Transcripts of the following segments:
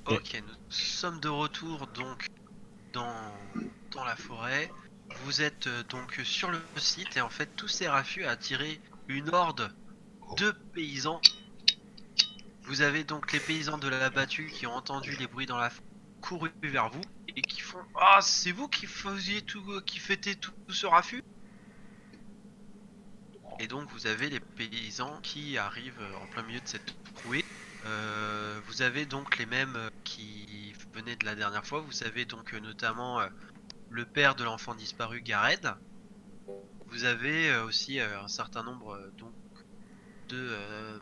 Ok, nous sommes de retour donc dans, dans la forêt. Vous êtes donc sur le site et en fait tous ces raffus a attiré une horde de paysans. Vous avez donc les paysans de la battue qui ont entendu les bruits dans la forêt, couru vers vous et qui font Ah, c'est vous qui faisiez tout, qui fêtez tout ce raffut. Et donc vous avez les paysans qui arrivent en plein milieu de cette trouée. Vous avez donc les mêmes qui venaient de la dernière fois. Vous avez donc notamment le père de l'enfant disparu, Gared. Vous avez aussi un certain nombre donc de, euh,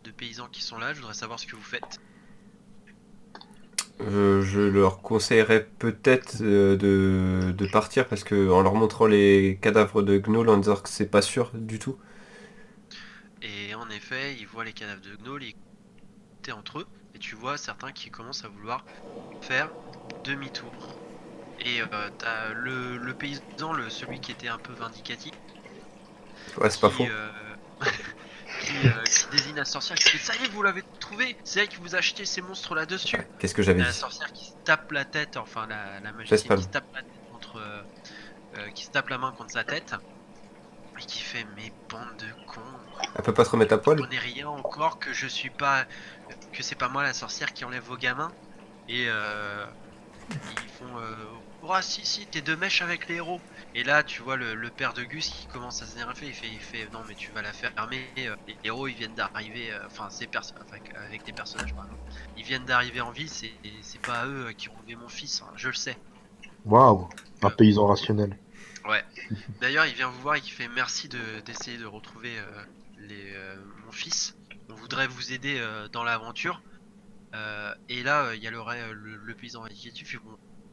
de paysans qui sont là. Je voudrais savoir ce que vous faites. Je leur conseillerais peut-être de partir parce que en leur montrant les cadavres de gnolls en disant que c'est pas sûr du tout. Et en effet, ils voient les cadavres de gnolls, ils étaient entre eux. Et tu vois certains qui commencent à vouloir faire demi-tour. Et t'as le paysan, celui qui était un peu vindicatif, Ouais, c'est pas qui, faux. qui désigne la sorcière, qui fait Ça y est, vous l'avez trouvé. C'est elle qui vous a acheté ces monstres là-dessus. Qu'est-ce que j'avais T'as la dit? sorcière qui se tape la tête, enfin la Laisse magicienne pas. qui se tape la tête contre, qui se tape la main contre sa tête et qui fait Mais bande de cons, Elle peut pas se remettre à vous poil? comprenez rien encore que je suis pas, que c'est pas moi la sorcière qui enlève vos gamins. Et ils font Oh si si, t'es de mèche avec les héros. Et là tu vois le père de Gus qui commence à s'énerver. Il fait non mais tu vas la fermer. Les héros ils viennent d'arriver. Enfin avec des personnages pardon. Ils viennent d'arriver en ville. C'est pas eux qui ont enlevé mon fils. Hein, je le sais. Waouh, un Euh, paysan rationnel. ouais. D'ailleurs il vient vous voir et il fait merci d'essayer de retrouver mon fils. On voudrait vous aider dans l'aventure. Et là, il y a le paysan indicatif. Il fait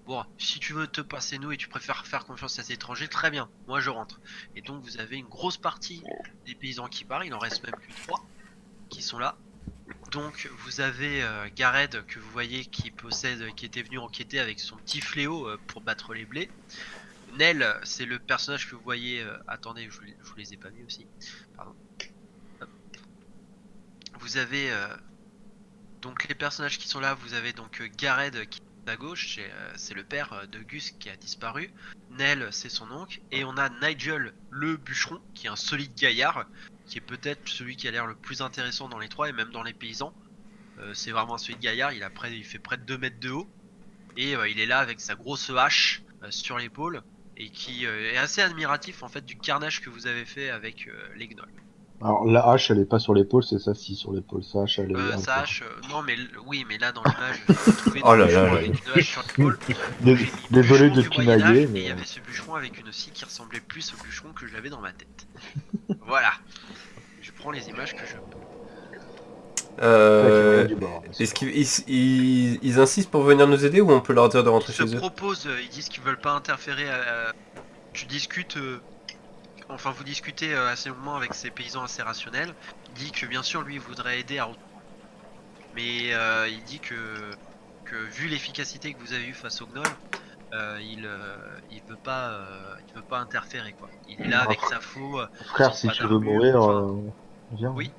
bon, si tu veux te passer nous et tu préfères faire confiance à ces étrangers, très bien, moi je rentre. Et donc vous avez une grosse partie des paysans qui partent, il en reste même que 3 qui sont là. Donc vous avez Gared que vous voyez qui était venu enquêter avec son petit fléau pour battre les blés. Nel, c'est le personnage que vous voyez. Attendez, je vous les ai pas mis aussi. Pardon. Hop. Vous avez donc les personnages qui sont là, vous avez donc Gared qui est à gauche, c'est le père de Gus qui a disparu. Nell, c'est son oncle. Et on a Nigel, le bûcheron, qui est un solide gaillard, qui est peut-être celui qui a l'air le plus intéressant dans les trois, et même dans les paysans. C'est vraiment un solide gaillard, il fait près de 2 mètres de haut. Et il est là avec sa grosse hache sur l'épaule, et qui est assez admiratif en fait du carnage que vous avez fait avec les gnolls. Alors la hache, elle est pas sur l'épaule, c'est ça si sur l'épaule. Sa hache, elle est Sa encore. hache, non mais oui, mais là dans l'image, je l'ai trouvé Oh donc là là bûcheron là là. avec une hache sur l'épaule. Donc j'ai mis Désolé bûcheron de du Moyen pinailler, Âge et il mais y avait ce bûcheron avec une scie qui ressemblait plus au bûcheron que j'avais dans ma tête. Voilà, je prends les images que je peux. avec les moyens Euh, du bord, bien Est-ce sûr. qu'ils insistent pour venir nous aider ou on peut leur dire de Ils rentrer se chez eux? proposent, ils disent qu'ils veulent pas interférer. Tu discutes, enfin vous discutez assez longuement avec ces paysans assez rationnels. Il dit que bien sûr lui il voudrait aider à, mais il dit que vu l'efficacité que vous avez eue face au gnoll, il veut pas interférer quoi. Il est là Ah, avec sa faux, frère, sans si pas tu veux d'armure, mourir, enfin, viens. oui.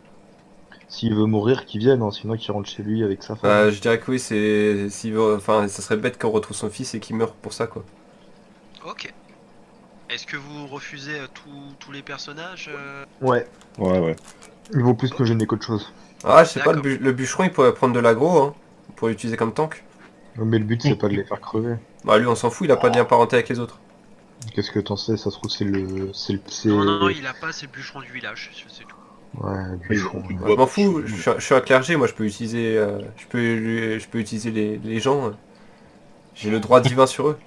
S'il veut mourir, qu'il vienne, hein, sinon qu'il rentre chez lui avec sa femme. Bah, je dirais que oui, c'est. Enfin, ça serait bête qu'on retrouve son fils et qu'il meure pour ça, quoi. Ok. Est-ce que vous refusez tous les personnages Ouais, Ouais, ouais. il vaut plus me Ok, gêner qu'autre chose. Ah, je sais pas, d'accord. le bûcheron il pourrait prendre de l'aggro, hein, pour l'utiliser comme tank. Mais le but, c'est pas de les faire crever. Bah, lui, on s'en fout, il a pas de lien parenté avec les autres. Qu'est-ce que t'en sais? Ça se trouve, Non, non, c'est... il a pas ses bûcherons du village, c'est tout. Ouais, Ils ont bûcheron. plus de Bah, je bois m'en pour fous, chauffer. je suis un clergé, moi je peux utiliser. Je peux utiliser les gens. J'ai le droit divin sur eux.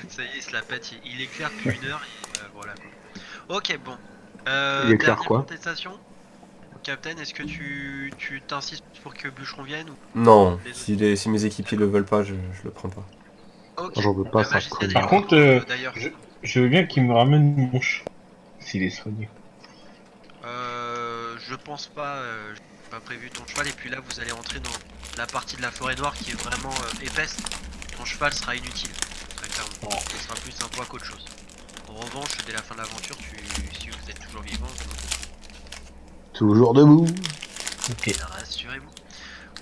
Ça y est, il se la pète, il éclaire depuis 1 heure et voilà quoi. Ok, bon. Il éclaire Dernière quoi? contestation. Captain, est-ce que tu t'insistes pour que Bûcheron vienne ou Non, les autres? si mes équipiers le D'accord. veulent pas, je le prends pas. Ok. J'en veux pas, La ça magicienne, elle Par connard. est où contre, d'ailleurs? je veux bien qu'il me ramène mon chat, s'il est soigné. Je pense pas. J'ai pas prévu ton cheval et puis là vous allez entrer dans la partie de la forêt noire qui est vraiment épaisse. Ton cheval sera inutile, très clairement. Oh. Ce sera plus un poids qu'autre chose. En revanche, dès la fin de l'aventure, si vous êtes toujours vivant, Toujours debout. Ok. rassurez-vous.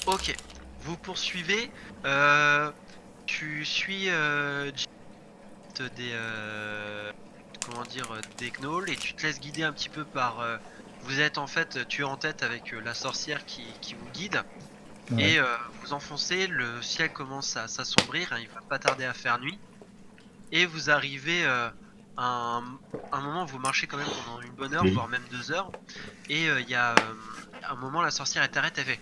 Ok, vous poursuivez. Tu suis comment dire, des gnolls et tu te laisses guider un petit peu par. Vous êtes en fait, tu es en tête avec la sorcière qui vous guide Ouais. et vous enfoncez. Le ciel commence à s'assombrir. Hein, il va pas tarder à faire nuit et vous arrivez à un moment où vous marchez quand même pendant une bonne heure, Oui. voire même 2 heures. Et il y a un moment, la sorcière elle t'arrête, elle fait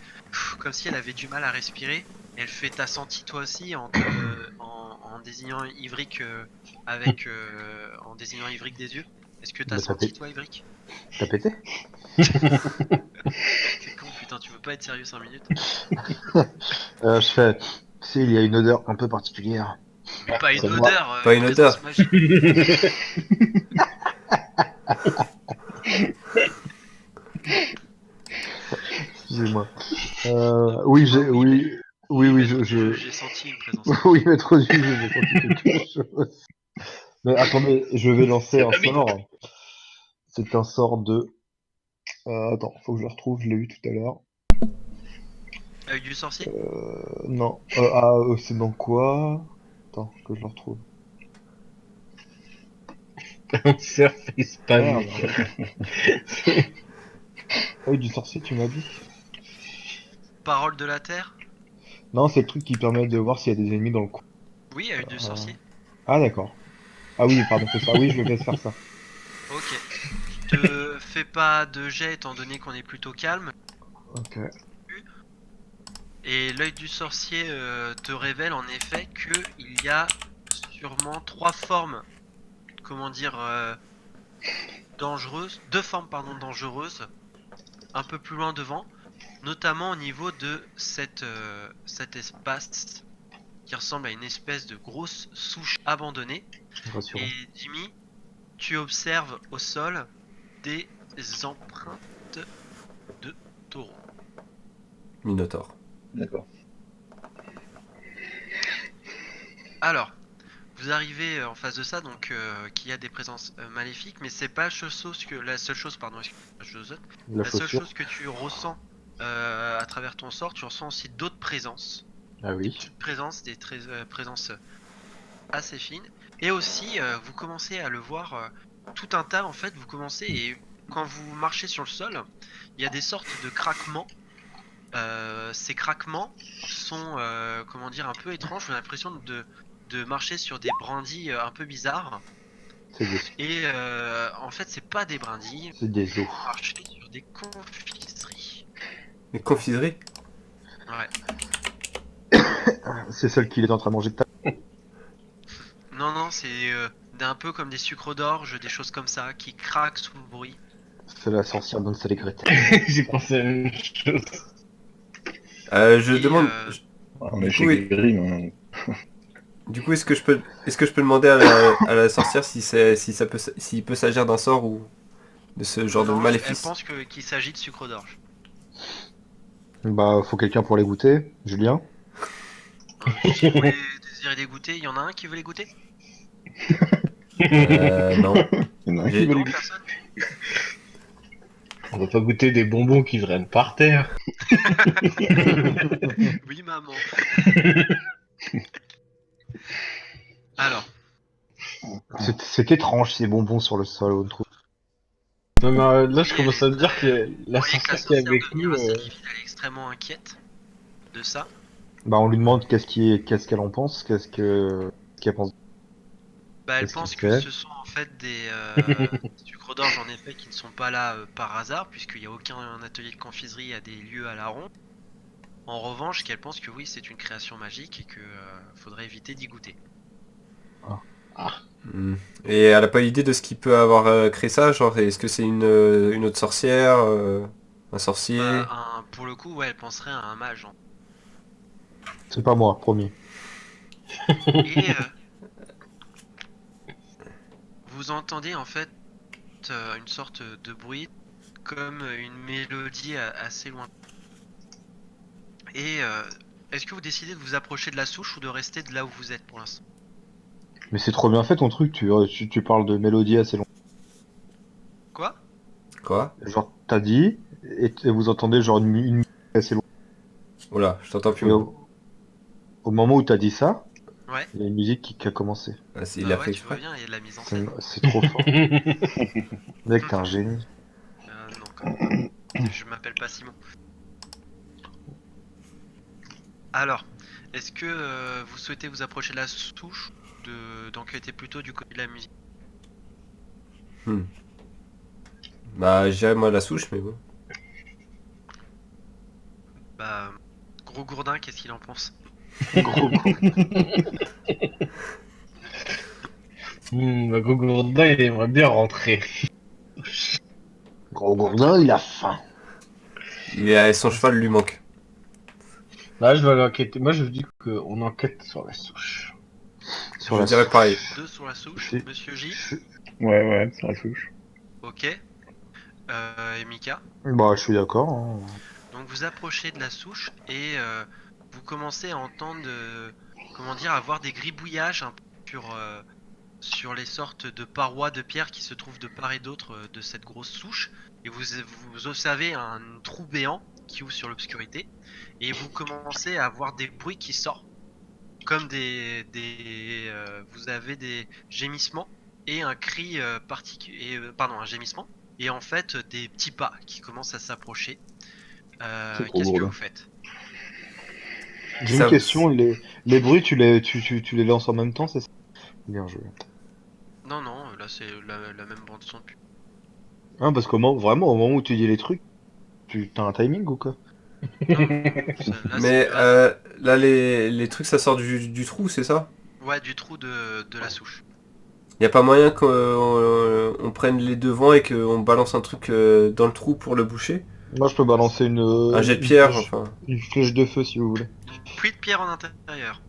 comme si elle avait du mal à respirer. Elle fait t'as senti toi aussi en désignant Ivric en désignant Ivric des yeux. Est-ce que t'as Bah, senti toi Ivric? T'as pété? C'est con putain, tu veux pas être sérieux 5 minutes? Je fais... Tu sais, il y a une odeur un peu particulière. Pas une C'est moi. odeur, Pas une une présence odeur. magique. Excusez-moi. Oui, Dis-moi oui, mais oui, maître du jeu, j'ai senti une présence magique. oui, maître du jeu, j'ai senti quelque chose. Mais attendez, je vais lancer un sort. C'est un sort de... attends, faut que je le retrouve, je l'ai eu tout à l'heure. Œil du sorcier? Non. C'est dans quoi? Attends, que je le retrouve. Surface spam. Merde. Œil du sorcier, tu m'as dit? Parole de la terre? Non, c'est le truc qui permet de voir s'il y a des ennemis dans le coin. Oui, œil du sorcier. Ah, d'accord. Ah oui, pardon, c'est ça. Oui, je vais laisser faire ça. Ok. Te fais pas de jet étant donné qu'on est plutôt calme. Ok. Et l'œil du sorcier te révèle en effet que il y a sûrement 3 formes, comment dire, dangereuses, 2 formes pardon dangereuses, un peu plus loin devant, notamment au niveau de cet espace qui ressemble à une espèce de grosse souche abandonnée. Rassurant. Et Jimmy, tu observes au sol des empreintes de taureau. Minotaure. D'accord. Alors, vous arrivez en face de ça, donc qu'il y a des présences maléfiques, mais c'est pas la seule chose, pardon, excuse-moi, je zozote. La La seule chaussure. chose que tu ressens à travers ton sort, tu ressens aussi d'autres présences, Ah des oui. petites présences, présences assez fines, et aussi vous commencez à le voir tout un tas en fait. Vous commencez et quand vous marchez sur le sol, il y a des sortes de craquements. Ces craquements sont, comment dire, un peu étranges. J'ai l'impression de marcher sur des brindilles un peu bizarres. C'est des... Et en fait, c'est pas des brindilles, c'est des os. vous marchez sur des confiseries. Les confiseries? Ouais. C'est celle qu'il est en train de manger de ta... Non, non, c'est un peu comme des sucres d'orge, des choses comme ça, qui craquent sous le bruit. C'est la sorcière d'Hansel et Gretel. J'ai pensé à la même chose. Je Et, demande. On Du est coup, chez Grimm. Du coup, est-ce que je peux demander à la sorcière s'il peut s'agir d'un sort ou de ce genre de non, elle maléfice? pense qu'il s'agit de sucre d'orge. Bah, faut quelqu'un pour les goûter. Julien? Si vous désirez les goûter, il y en a un qui veut les goûter? Non. Il y en a un qui J'ai- veut Non, les personne? On va pas goûter des bonbons qui traînent par terre. Oui, maman. Alors, C'est étrange ces bonbons sur le sol, on trouve. Non, mais là, je oui, commence à me dire que vous la voyez que la sorcière qui est sorcière avec devenir nous, assez livide, elle est extrêmement inquiète de ça. Bah, on lui demande qu'est-ce qu'elle en pense, qu'elle pense, Bah, elle qu'est-ce qu'il pense que fait. ce sont en fait des sucres d'orge en effet qui ne sont pas là par hasard, puisqu'il n'y a aucun atelier de confiserie à des lieux à la ronde. En revanche, qu'elle pense que oui, c'est une création magique et que faudrait éviter d'y goûter. Hmm. Et elle a pas idée de ce qui peut avoir créé ça? Genre, est-ce que c'est une autre sorcière, un sorcier? Bah, pour le coup, ouais, elle penserait à un mage. C'est pas moi, promis. Et vous entendez en fait une sorte de bruit comme une mélodie assez loin. Et est-ce que vous décidez de vous approcher de la souche ou de rester de là où vous êtes pour l'instant? Mais c'est trop bien fait ton truc, tu parles de mélodie assez longue. Quoi? Quoi? Genre, t'as dit, et vous entendez genre une musique assez longue. Oula. Oula, je t'entends plus. Mais Moi. au moment où t'as dit ça, Ouais. il y a une musique qui a commencé. Ah, il Bah a ouais, fait tu vois exprès. bien, il y a de la mise en scène. C'est trop fort. Mec, t'es un génie. Non, quand même pas. Je m'appelle pas Simon. Alors, est-ce que vous souhaitez vous approcher de la souche d'enquêter plutôt du côté de la musique? Bah, j'irais moi à la souche, mais bon. Bah, Gros Gourdin, qu'est-ce qu'il en pense? Gros gros. Bah, Gogourdin, il aimerait bien rentrer. Gros gourdin, il a faim. Son cheval lui manque. Là, je vais aller enquêter. Moi, je dis qu'on enquête sur la souche. Sur Je la dirais souche. pareil. 2 sur la souche, C'est- Monsieur J. je- Ouais, sur la souche. Ok. Et Mika. Bah, je suis d'accord. Hein. Donc vous approchez de la souche et vous commencez à entendre, comment dire, avoir des gribouillages un peu sur les sortes de parois de pierre qui se trouvent de part et d'autre de cette grosse souche. Et vous observez un trou béant qui ouvre sur l'obscurité. Et vous commencez à avoir des bruits qui sortent. Comme vous avez des gémissements et un cri particulier. Pardon, un gémissement. Et en fait, des petits pas qui commencent à s'approcher. C'est trop Qu'est-ce gros, que là. vous faites? J'ai Ça- une question. Les bruits, tu les lances en même temps, c'est ça? Bien joué. Non, non, là c'est la même bande son depuis. Hein, parce qu'au moment, vraiment, au moment où tu dis les trucs, tu t'as un timing ou quoi? Non, là, Mais c'est du hasard. là, les trucs, ça sort du trou, c'est ça? Ouais, du trou de la souche. Y a pas moyen qu'on on prenne les devants et qu'on balance un truc dans le trou pour le boucher? Moi, je peux balancer Un jet de pierre, flèche, enfin. une flèche de feu si vous voulez. Une pluie de pierre en intérieur.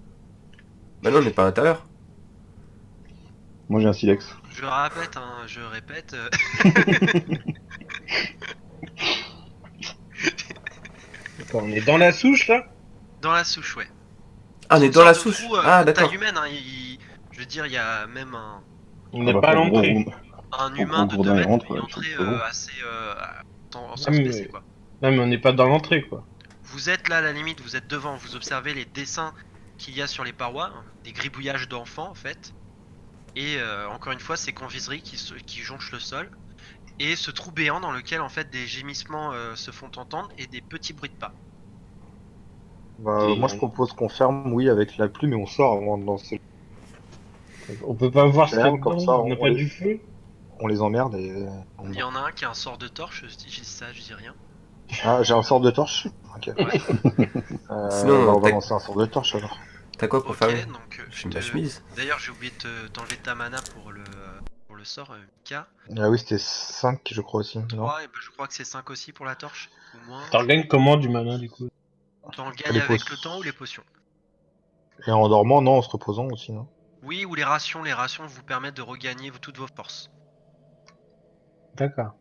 Bah non, on n'est pas à l'intérieur. Moi j'ai un silex. Je répète. Attends, on est dans la souche, là? Dans la souche, ouais. Ah, on C'est est une dans la sorte de souche. trou, Ah, de d'accord. taille humaine, hein. Je veux dire, il y a même On n'est pas à l'entrée. un Gros humain de 2 Gourdin, il mètres rentre, peut y ouais, entrer c'est bon. assez sans Ah, se mais- baisser, quoi. Non, mais on n'est pas dans l'entrée, quoi. Vous êtes là à la limite, vous êtes devant, vous observez les dessins qu'il y a sur les parois, hein, des gribouillages d'enfants en fait. Et encore une fois, ces confiseries qui jonchent le sol. Et ce trou béant dans lequel en fait des gémissements se font entendre et des petits bruits de pas. Bah, Et moi, je propose qu'on ferme, oui, avec la pluie, mais on sort avant de lancer. on peut pas voir ce qu'il y a Ferme, comme dedans, ça, on n'a on pas les- du feu. On les emmerde et... Il y en a un qui a un sort de torche, je dis ça, je dis rien. Ah, j'ai un sort de torche? Ok. Ouais. Sinon, bah, on va t'as- lancer un sort de torche alors. T'as quoi pour Ok, faire? donc J'ai ma chemise. D'ailleurs, j'ai oublié de t'enlever ta mana pour le sort, Mika. Ah oui, c'était 5, je crois aussi, non? 3, et ben, je crois que c'est 5 aussi pour la torche, ou moins. T'en gagnes comment du mana, du coup? T'en gagnes Les avec potions. le temps ou les potions? Et en dormant, non, en se reposant aussi, non? Oui, ou les rations. Les rations vous permettent de regagner toutes vos forces. D'accord.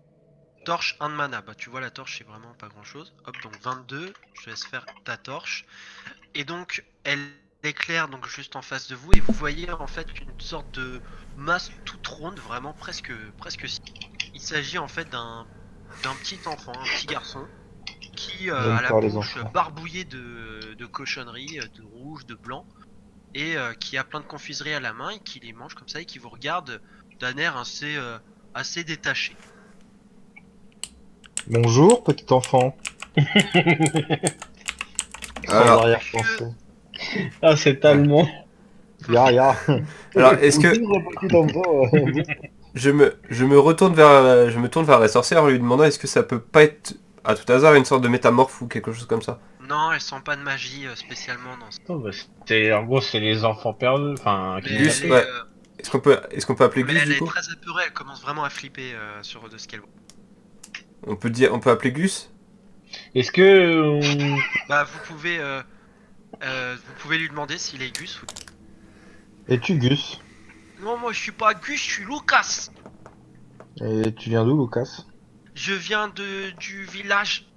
Torche, 1 de mana. Bah, tu vois, la torche, c'est vraiment pas grand chose. Hop, donc 22. Je te laisse faire ta torche. Et donc, elle éclaire donc juste en face de vous. Et vous voyez en fait une sorte de masse toute ronde, vraiment presque si. Il s'agit en fait d'un petit enfant, un petit garçon, qui J'aime a la pas les bouche enfants. barbouillée de cochonneries, de rouge, de blanc, et qui a plein de confiseries à la main et qui les mange comme ça et qui vous regarde d'un air assez détaché. Bonjour, petit enfant. Sans Alors- arrière-pensée. Ah, c'est allemand. Ya. Alors, est-ce que Bonjour, petit enfant. je me tourne vers la sorcière en lui demandant est-ce que ça peut pas être à tout hasard une sorte de métamorphe ou quelque chose comme ça? Non, elle sent pas de magie spécialement dans ce... Oh, bah, en gros, c'est les enfants perdus. Enfin, Mais qui Gus, elle est, ouais. Est-ce qu'on peut appeler mais Gus elle du est coup? très apeurée, elle commence vraiment à flipper de ce qu'elle voit. On peut appeler Gus? Est-ce que. Bah vous pouvez lui demander s'il est Gus ou... Es-tu Gus? Non, moi je suis pas Gus, je suis Lucas. Et tu viens d'où, Lucas? Je viens du village.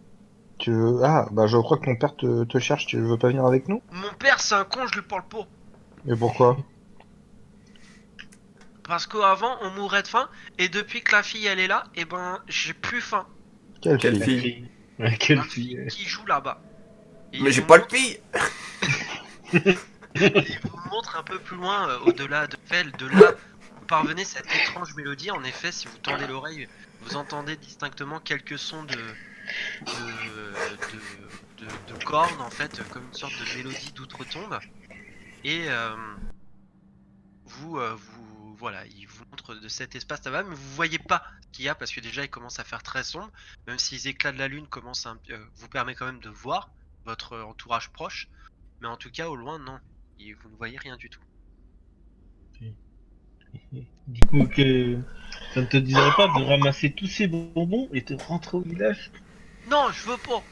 Tu veux... Ah, bah je crois que ton père te cherche, tu veux pas venir avec nous? Mon père c'est un con, je lui parle pas. Et pourquoi? Parce qu'avant on mourait de faim et depuis que la fille elle est là, et ben j'ai plus faim. Quelle Quelle fille? fille? Ouais, quelle La fille. fille qui joue là-bas. Et Mais il j'ai vous pas de montre- fille. il vous montre un peu plus loin, au-delà de Fel, de là, vous parvenez cette étrange mélodie. En effet, si vous tendez l'oreille, vous entendez distinctement quelques sons de cornes, en fait, comme une sorte de mélodie d'outre-tombe. Et voilà, il vous montre de cet espace là-bas, mais vous voyez pas ce qu'il y a parce que déjà il commence à faire très sombre, même si les éclats de la lune commencent vous permet quand même de voir votre entourage proche, mais en tout cas au loin non, vous ne voyez rien du tout. Du coup, ça ne te dirait pas de ramasser tous ces bonbons et de rentrer au village? Non, je veux pas,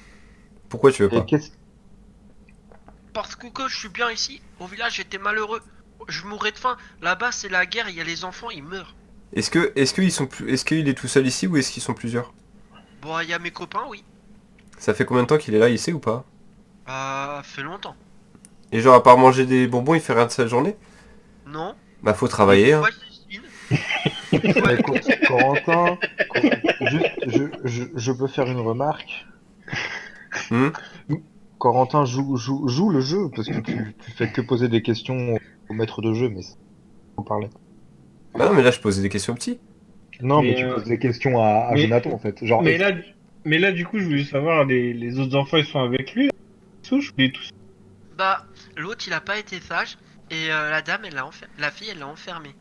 Pourquoi tu veux Et pas? qu'est-ce parce que je suis bien ici. Au village j'étais malheureux, je mourrais de faim. Là-bas c'est la guerre, il y a les enfants, ils meurent. Est-ce qu'il est tout seul ici ou est-ce qu'ils sont plusieurs? Bon, il y a mes copains, oui. Ça fait combien de temps qu'il est là, il sait ou pas? Fait longtemps. Et genre à part manger des bonbons, il fait rien de sa journée? Non. Bah faut travailler, hein. Fois, Bah, écoute, Corentin, juste, je peux faire une remarque. Hmm. Corentin joue le jeu, parce que tu fais que poser des questions au maître de jeu, mais faut parler. Bah non, mais là je posais des questions aux petits. Non, mais Mais, tu poses des questions à mais- Jonathan, en fait. Genre, Mais là, du coup, je voulais savoir, les autres enfants, ils sont avec lui, souche, ou tous? Bah, l'autre il a pas été sage et la dame la fille elle l'a enfermé.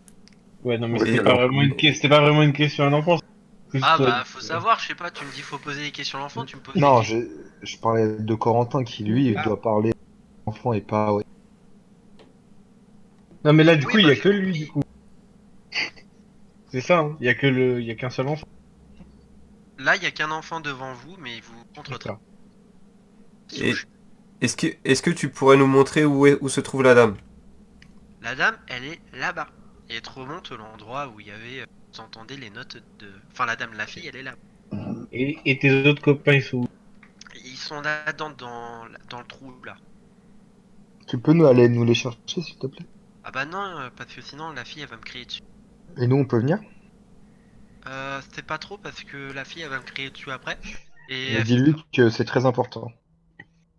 Ouais, non, mais Oui, c'était alors, pas vraiment une question à un enfant. Ah bah faut savoir, je sais pas, tu me dis faut poser des questions à l'enfant, tu me poses des non, questions. je parlais de Corentin qui, lui, Ah. doit parler enfant et pas... Ouais. Non, mais là, du Oui, coup, il y a parce que lui, du coup. C'est ça, hein. Il y a qu'un seul enfant. Là il y a qu'un enfant devant vous mais il vous contre D'accord. Et est-ce que tu pourrais nous montrer où se trouve la dame? La dame elle est là-bas. Et elle te remonte l'endroit où il y avait, vous entendez les notes de... Enfin la dame, la fille elle est là. Et tes autres copains, ils sont où? Ils sont là dans le trou là. Tu peux nous aller nous les chercher, s'il te plaît? Ah bah non, parce que sinon la fille elle va me crier dessus. Et nous, on peut venir? C'est pas trop parce que la fille elle va me crier dessus après. Et, Mais dis-lui que c'est très important.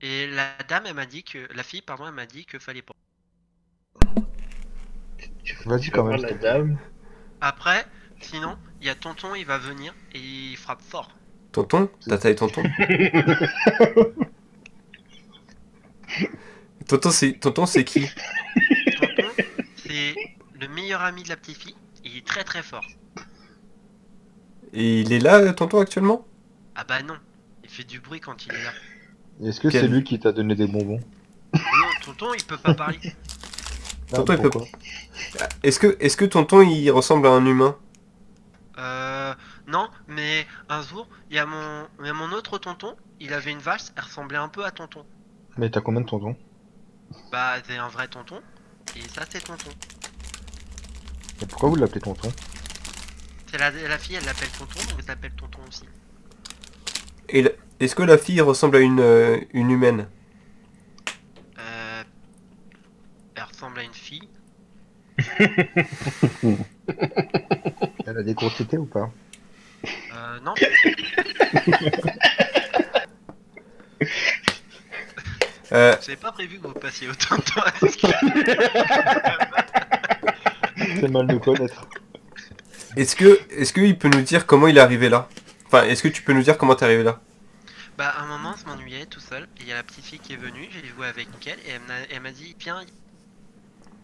et la dame elle m'a dit que... La fille pardon elle m'a dit que fallait pas. Vas-y quand même, la s'il te plaît. dame. Après, sinon, il y a tonton, il va venir et il frappe fort. Tonton? Tata et tonton? Tonton c'est qui? Tonton, c'est le meilleur ami de la petite fille et il est très très fort. Et il est là, tonton, actuellement? Ah bah non, il fait du bruit quand il est là. Est-ce que Quel- c'est lui qui t'a donné des bonbons? Non, tonton, il peut pas parler. Tonton, il peut- pourquoi? Est-ce que tonton il ressemble à un humain? Non, mais un jour, il y a mon autre tonton, il avait une vache, elle ressemblait un peu à tonton. Mais t'as combien de tontons? Bah, c'est un vrai tonton, et ça, c'est tonton. Et pourquoi vous l'appelez tonton? C'est la fille, elle l'appelle tonton, donc elle s'appelle tonton aussi. Est-ce que la fille ressemble à une humaine? Elle ressemble à une fille. Elle a des grosses tétés ou pas? Non. J'avais pas prévu que vous passiez autant de temps à discuter. C'est mal de connaître. Est-ce qu'il peut nous dire comment il est arrivé là? Enfin, est-ce que tu peux nous dire comment t'es arrivé là? Bah, à un moment, je m'ennuyais tout seul. Et il y a la petite fille qui est venue, j'ai joué avec elle et elle m'a dit viens.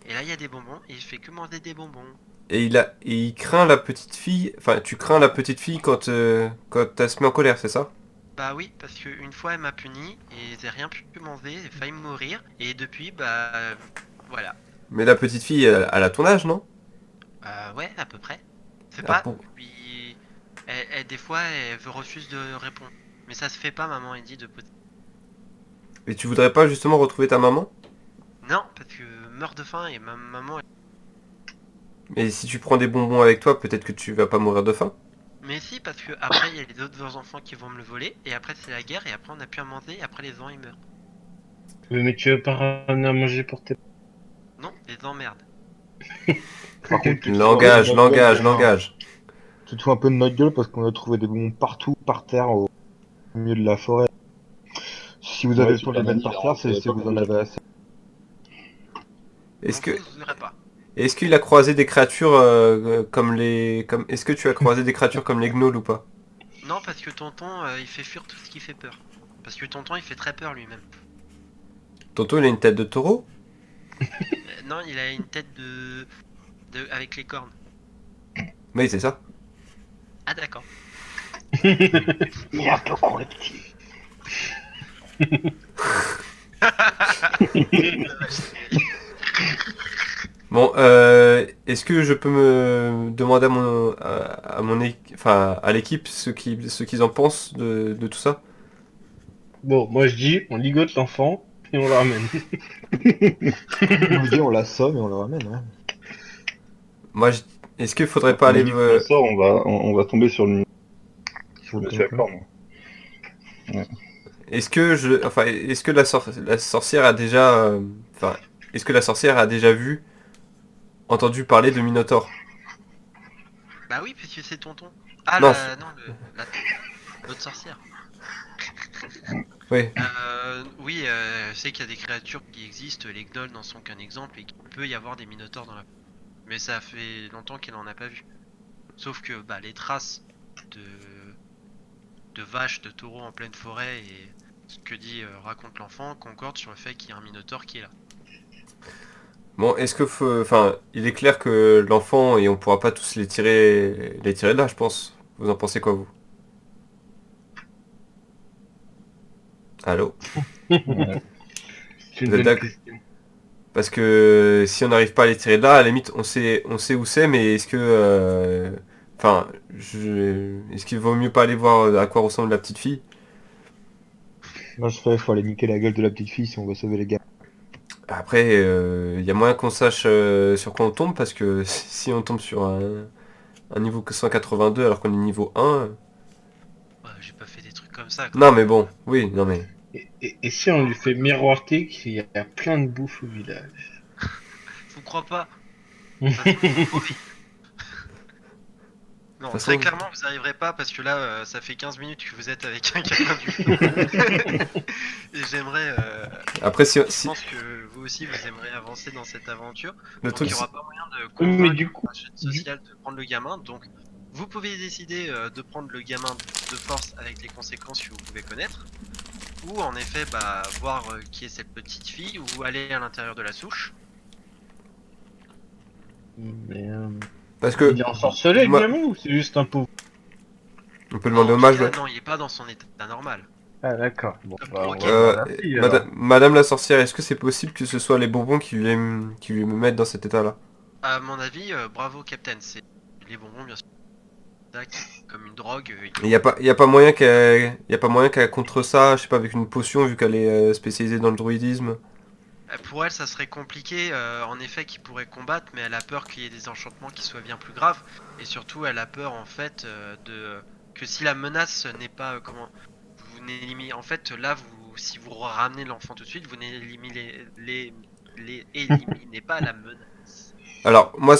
Et là, il y a des bonbons et je fais que manger des bonbons. Et il craint la petite fille. Enfin, tu crains la petite fille quand elle se met en colère, c'est ça? Bah oui, parce qu'une fois elle m'a puni et j'ai rien pu manger, j'ai failli mourir. Et depuis, bah voilà. Mais la petite fille, elle a ton âge, non? Ouais, à peu près. C'est Ah pas. bon. Puis, des fois, elle refuse de répondre. Mais ça se fait pas, maman, elle dit de poser. Et tu voudrais pas justement retrouver ta maman? Non, parce que meurt de faim et ma maman. Mais si tu prends des bonbons avec toi, peut-être que tu vas pas mourir de faim. Mais si, parce que après il y a les autres enfants qui vont me le voler, et après c'est la guerre, et après on a plus à manger, et après les gens ils meurent. Mais tu veux pas ramener à manger pour tes... Non, les emmerdes. Par contre, tu te fous Langage, un peu de notre langage, gueule, langage. Tu te fous un peu de notre gueule parce qu'on a trouvé des bonbons partout par terre au milieu de la forêt. Si vous avez Ouais, le temps de les Superman, mettre par terre, c'est que vous en avez assez. Est-ce que Vous verrez pas. est-ce qu'il a croisé des créatures comme les comme est-ce que tu as croisé des créatures comme les gnolls ou pas? Non, parce que tonton, il fait fuir tout ce qui fait peur. Parce que tonton, il fait très peur lui-même. Tonton, il a une tête de taureau? Non, il a une tête avec les cornes. Oui, c'est ça. Ah d'accord. Il est un peu con, le petit. Bon, est-ce que je peux me demander enfin, à l'équipe ce qu'ils en pensent de tout ça? Bon, moi je dis, on ligote l'enfant et on le ramène. Je vous dis, on l'assomme et on le ramène. Hein. Moi, est-ce qu'il faudrait pas On a aller... dit qu'on le sort, on va tomber sur le... Sur Je le me suis tonton. d'accord, moi. est-ce que la sorcière a déjà... enfin, est-ce que la sorcière a déjà entendu parler de Minotaur? Bah oui, parce que c'est tonton. Ah Non, non, l'autre sorcière. oui. Oui, je sais qu'il y a des créatures qui existent, les gnolls n'en sont qu'un exemple et qu'il peut y avoir des minotaures dans la... Mais ça fait longtemps qu'elle en a pas vu. Sauf que bah, les traces de... de vaches, de taureaux en pleine forêt et ce que raconte l'enfant concorde sur le fait qu'il y a un minotaure qui est là. Bon, enfin, il est clair que l'enfant, et on pourra pas tous les tirer de là, je pense. Vous en pensez quoi, vous? Allô? Ouais. C'est une Vous êtes bonne d'accord? question. Parce que si on n'arrive pas à les tirer de là, à la limite, on sait où c'est, mais est-ce que... enfin, est-ce qu'il vaut mieux pas aller voir à quoi ressemble la petite fille? Moi, je fais, faut aller niquer la gueule de la petite fille si on veut sauver les gars. Après, il y a moyen qu'on sache sur quoi on tombe, parce que si on tombe sur un niveau que 182 alors qu'on est niveau 1... Ouais, j'ai pas fait des trucs comme ça. Quand Non, même. mais bon, oui, non, mais... Et si on lui fait miroiter qu'il y a plein de bouffe au village? Je vous crois pas. De toute façon, c'est mauvais. Non, toute très façon- clairement, vous arriverez pas parce que là, ça fait 15 minutes que vous êtes avec un gamin du feu. Et j'aimerais. Après, Je pense que vous aussi, vous aimeriez avancer dans cette aventure. le Donc, truc, il n'y aura pas moyen de Oui, mais convaincre du coup, la chaîne sociale de prendre le gamin. Donc, vous pouvez décider de prendre le gamin de force avec les conséquences que vous pouvez connaître. Ou en effet, bah, voir qui est cette petite fille ou aller à l'intérieur de la souche. mais, parce que... il est ensorcelé, le moi- gamin, ou c'est juste un pauvre? on peut Non, demander en au tout mage, cas, ouais. non, il est pas dans son état normal. Ah, d'accord. Bon, bah, on Ok. va voir la fille, alors. Madame la sorcière, est-ce que c'est possible que ce soit les bonbons qui lui mettent dans cet état-là? À mon avis, bravo, Captain. C'est les bonbons, bien sûr. Tac, comme une drogue. Il y a pas moyen qu'elle contre ça, je sais pas, avec une potion, vu qu'elle est spécialisée dans le druidisme. Pour elle, ça serait compliqué, en effet, qu'il pourrait combattre, mais elle a peur qu'il y ait des enchantements qui soient bien plus graves. Et surtout, elle a peur, en fait, que si la menace n'est pas... comment... Vous n'éliminez... En fait, là, si vous ramenez l'enfant tout de suite, vous n'éliminez éliminez pas la menace. Alors, moi,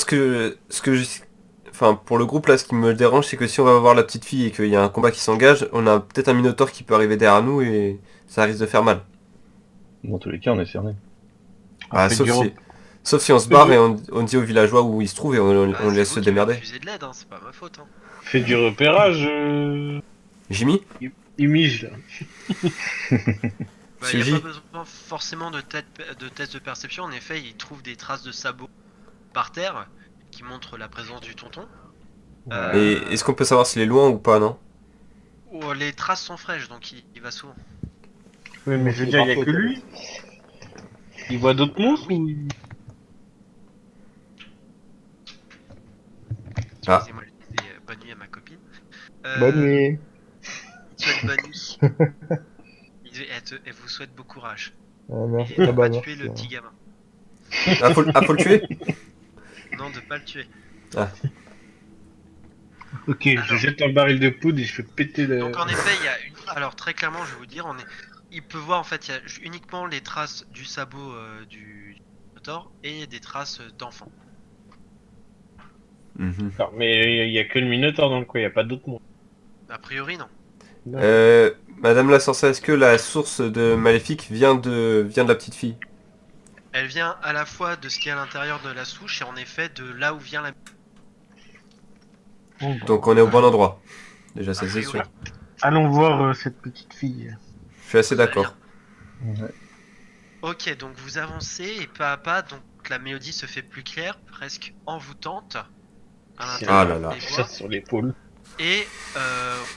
enfin, pour le groupe, là, ce qui me dérange, c'est que si on va voir la petite fille et qu'il y a un combat qui s'engage, on a peut-être un minotaure qui peut arriver derrière nous et ça risque de faire mal. Dans tous les cas, on est cerné. Ah, fait du sauf si on se barre et on dit aux villageois où ils se trouvent et on Ah, c'est laisse vous se qui démerder. refusez de l'aide, hein, c'est pas ma faute. Hein. Fait du repérage, Jimmy? il mige, là. Bah, il n'y a Suji. pas besoin forcément de test de perception. En effet, il trouve des traces de sabots par terre qui montrent la présence du tonton. Et est-ce qu'on peut savoir s'il est loin ou pas, non? Les traces sont fraîches, donc il va souvent. Oui, mais je veux dire, il y a que lui. Il voit d'autres monstres ou... Ah. Excusez-moi, je disais bonne nuit à ma copine. Bonne nuit. Il te souhaite bonne nuit. Elle vous souhaite bon courage. Ah, merci. Et de Ah bah, pas tuer merci. le petit gamin. Faut le tuer? Non, de pas le tuer. Ok, Alors. je jette un baril de poudre et je fais péter le... Donc en effet, il y a une... Alors très clairement, je vais vous dire, il peut voir en fait, il y a uniquement les traces du sabot du motor et des traces d'enfant. Mhm. D'accord, mais il y a que le Minotaur dans le coin, il n'y a pas d'autres monstres. A priori, non. Madame la sorcière, est-ce que la source de maléfique vient de la petite fille? Elle vient à la fois de ce qu'il y a à l'intérieur de la souche et en effet de là où vient la... Bon, bah, Donc on est au bon endroit. Déjà, ça A c'est priori. sûr. allons voir cette petite fille. Je suis assez Très d'accord. Ok, donc vous avancez et pas à pas, donc la mélodie se fait plus claire, presque envoûtante à l'intérieur Ah là là. des bois. Chasse sur l'épaule. Et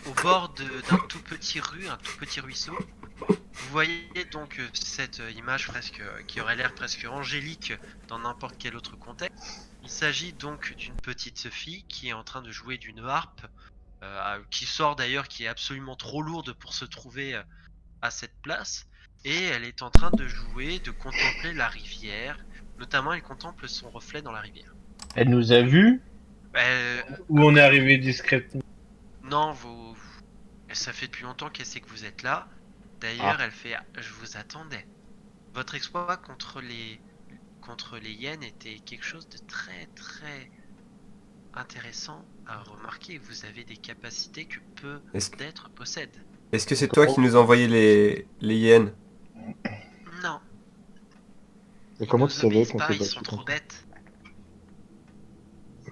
au bord d'un tout petit un tout petit ruisseau, vous voyez donc cette image presque qui aurait l'air presque angélique dans n'importe quel autre contexte. Il s'agit donc d'une petite fille qui est en train de jouer d'une harpe, qui sort d'ailleurs, qui est absolument trop lourde pour se trouver à cette place. Et elle est en train de jouer, de contempler la rivière. Notamment, elle contemple son reflet dans la rivière. Elle nous a vus ou on est arrivé discrètement? Non, ça fait depuis longtemps qu'elle sait que vous êtes là. D'ailleurs, elle fait je vous attendais. Votre exploit contre les hyènes était quelque chose de très très intéressant à remarquer. Vous avez des capacités que peu Est-ce d'êtres possèdent. est-ce que c'est toi qui nous as envoyé les hyènes? Non, Et ils comment nous tu savais obéissent qu'on pas, s'est ils sont battu trop contre eux? bêtes.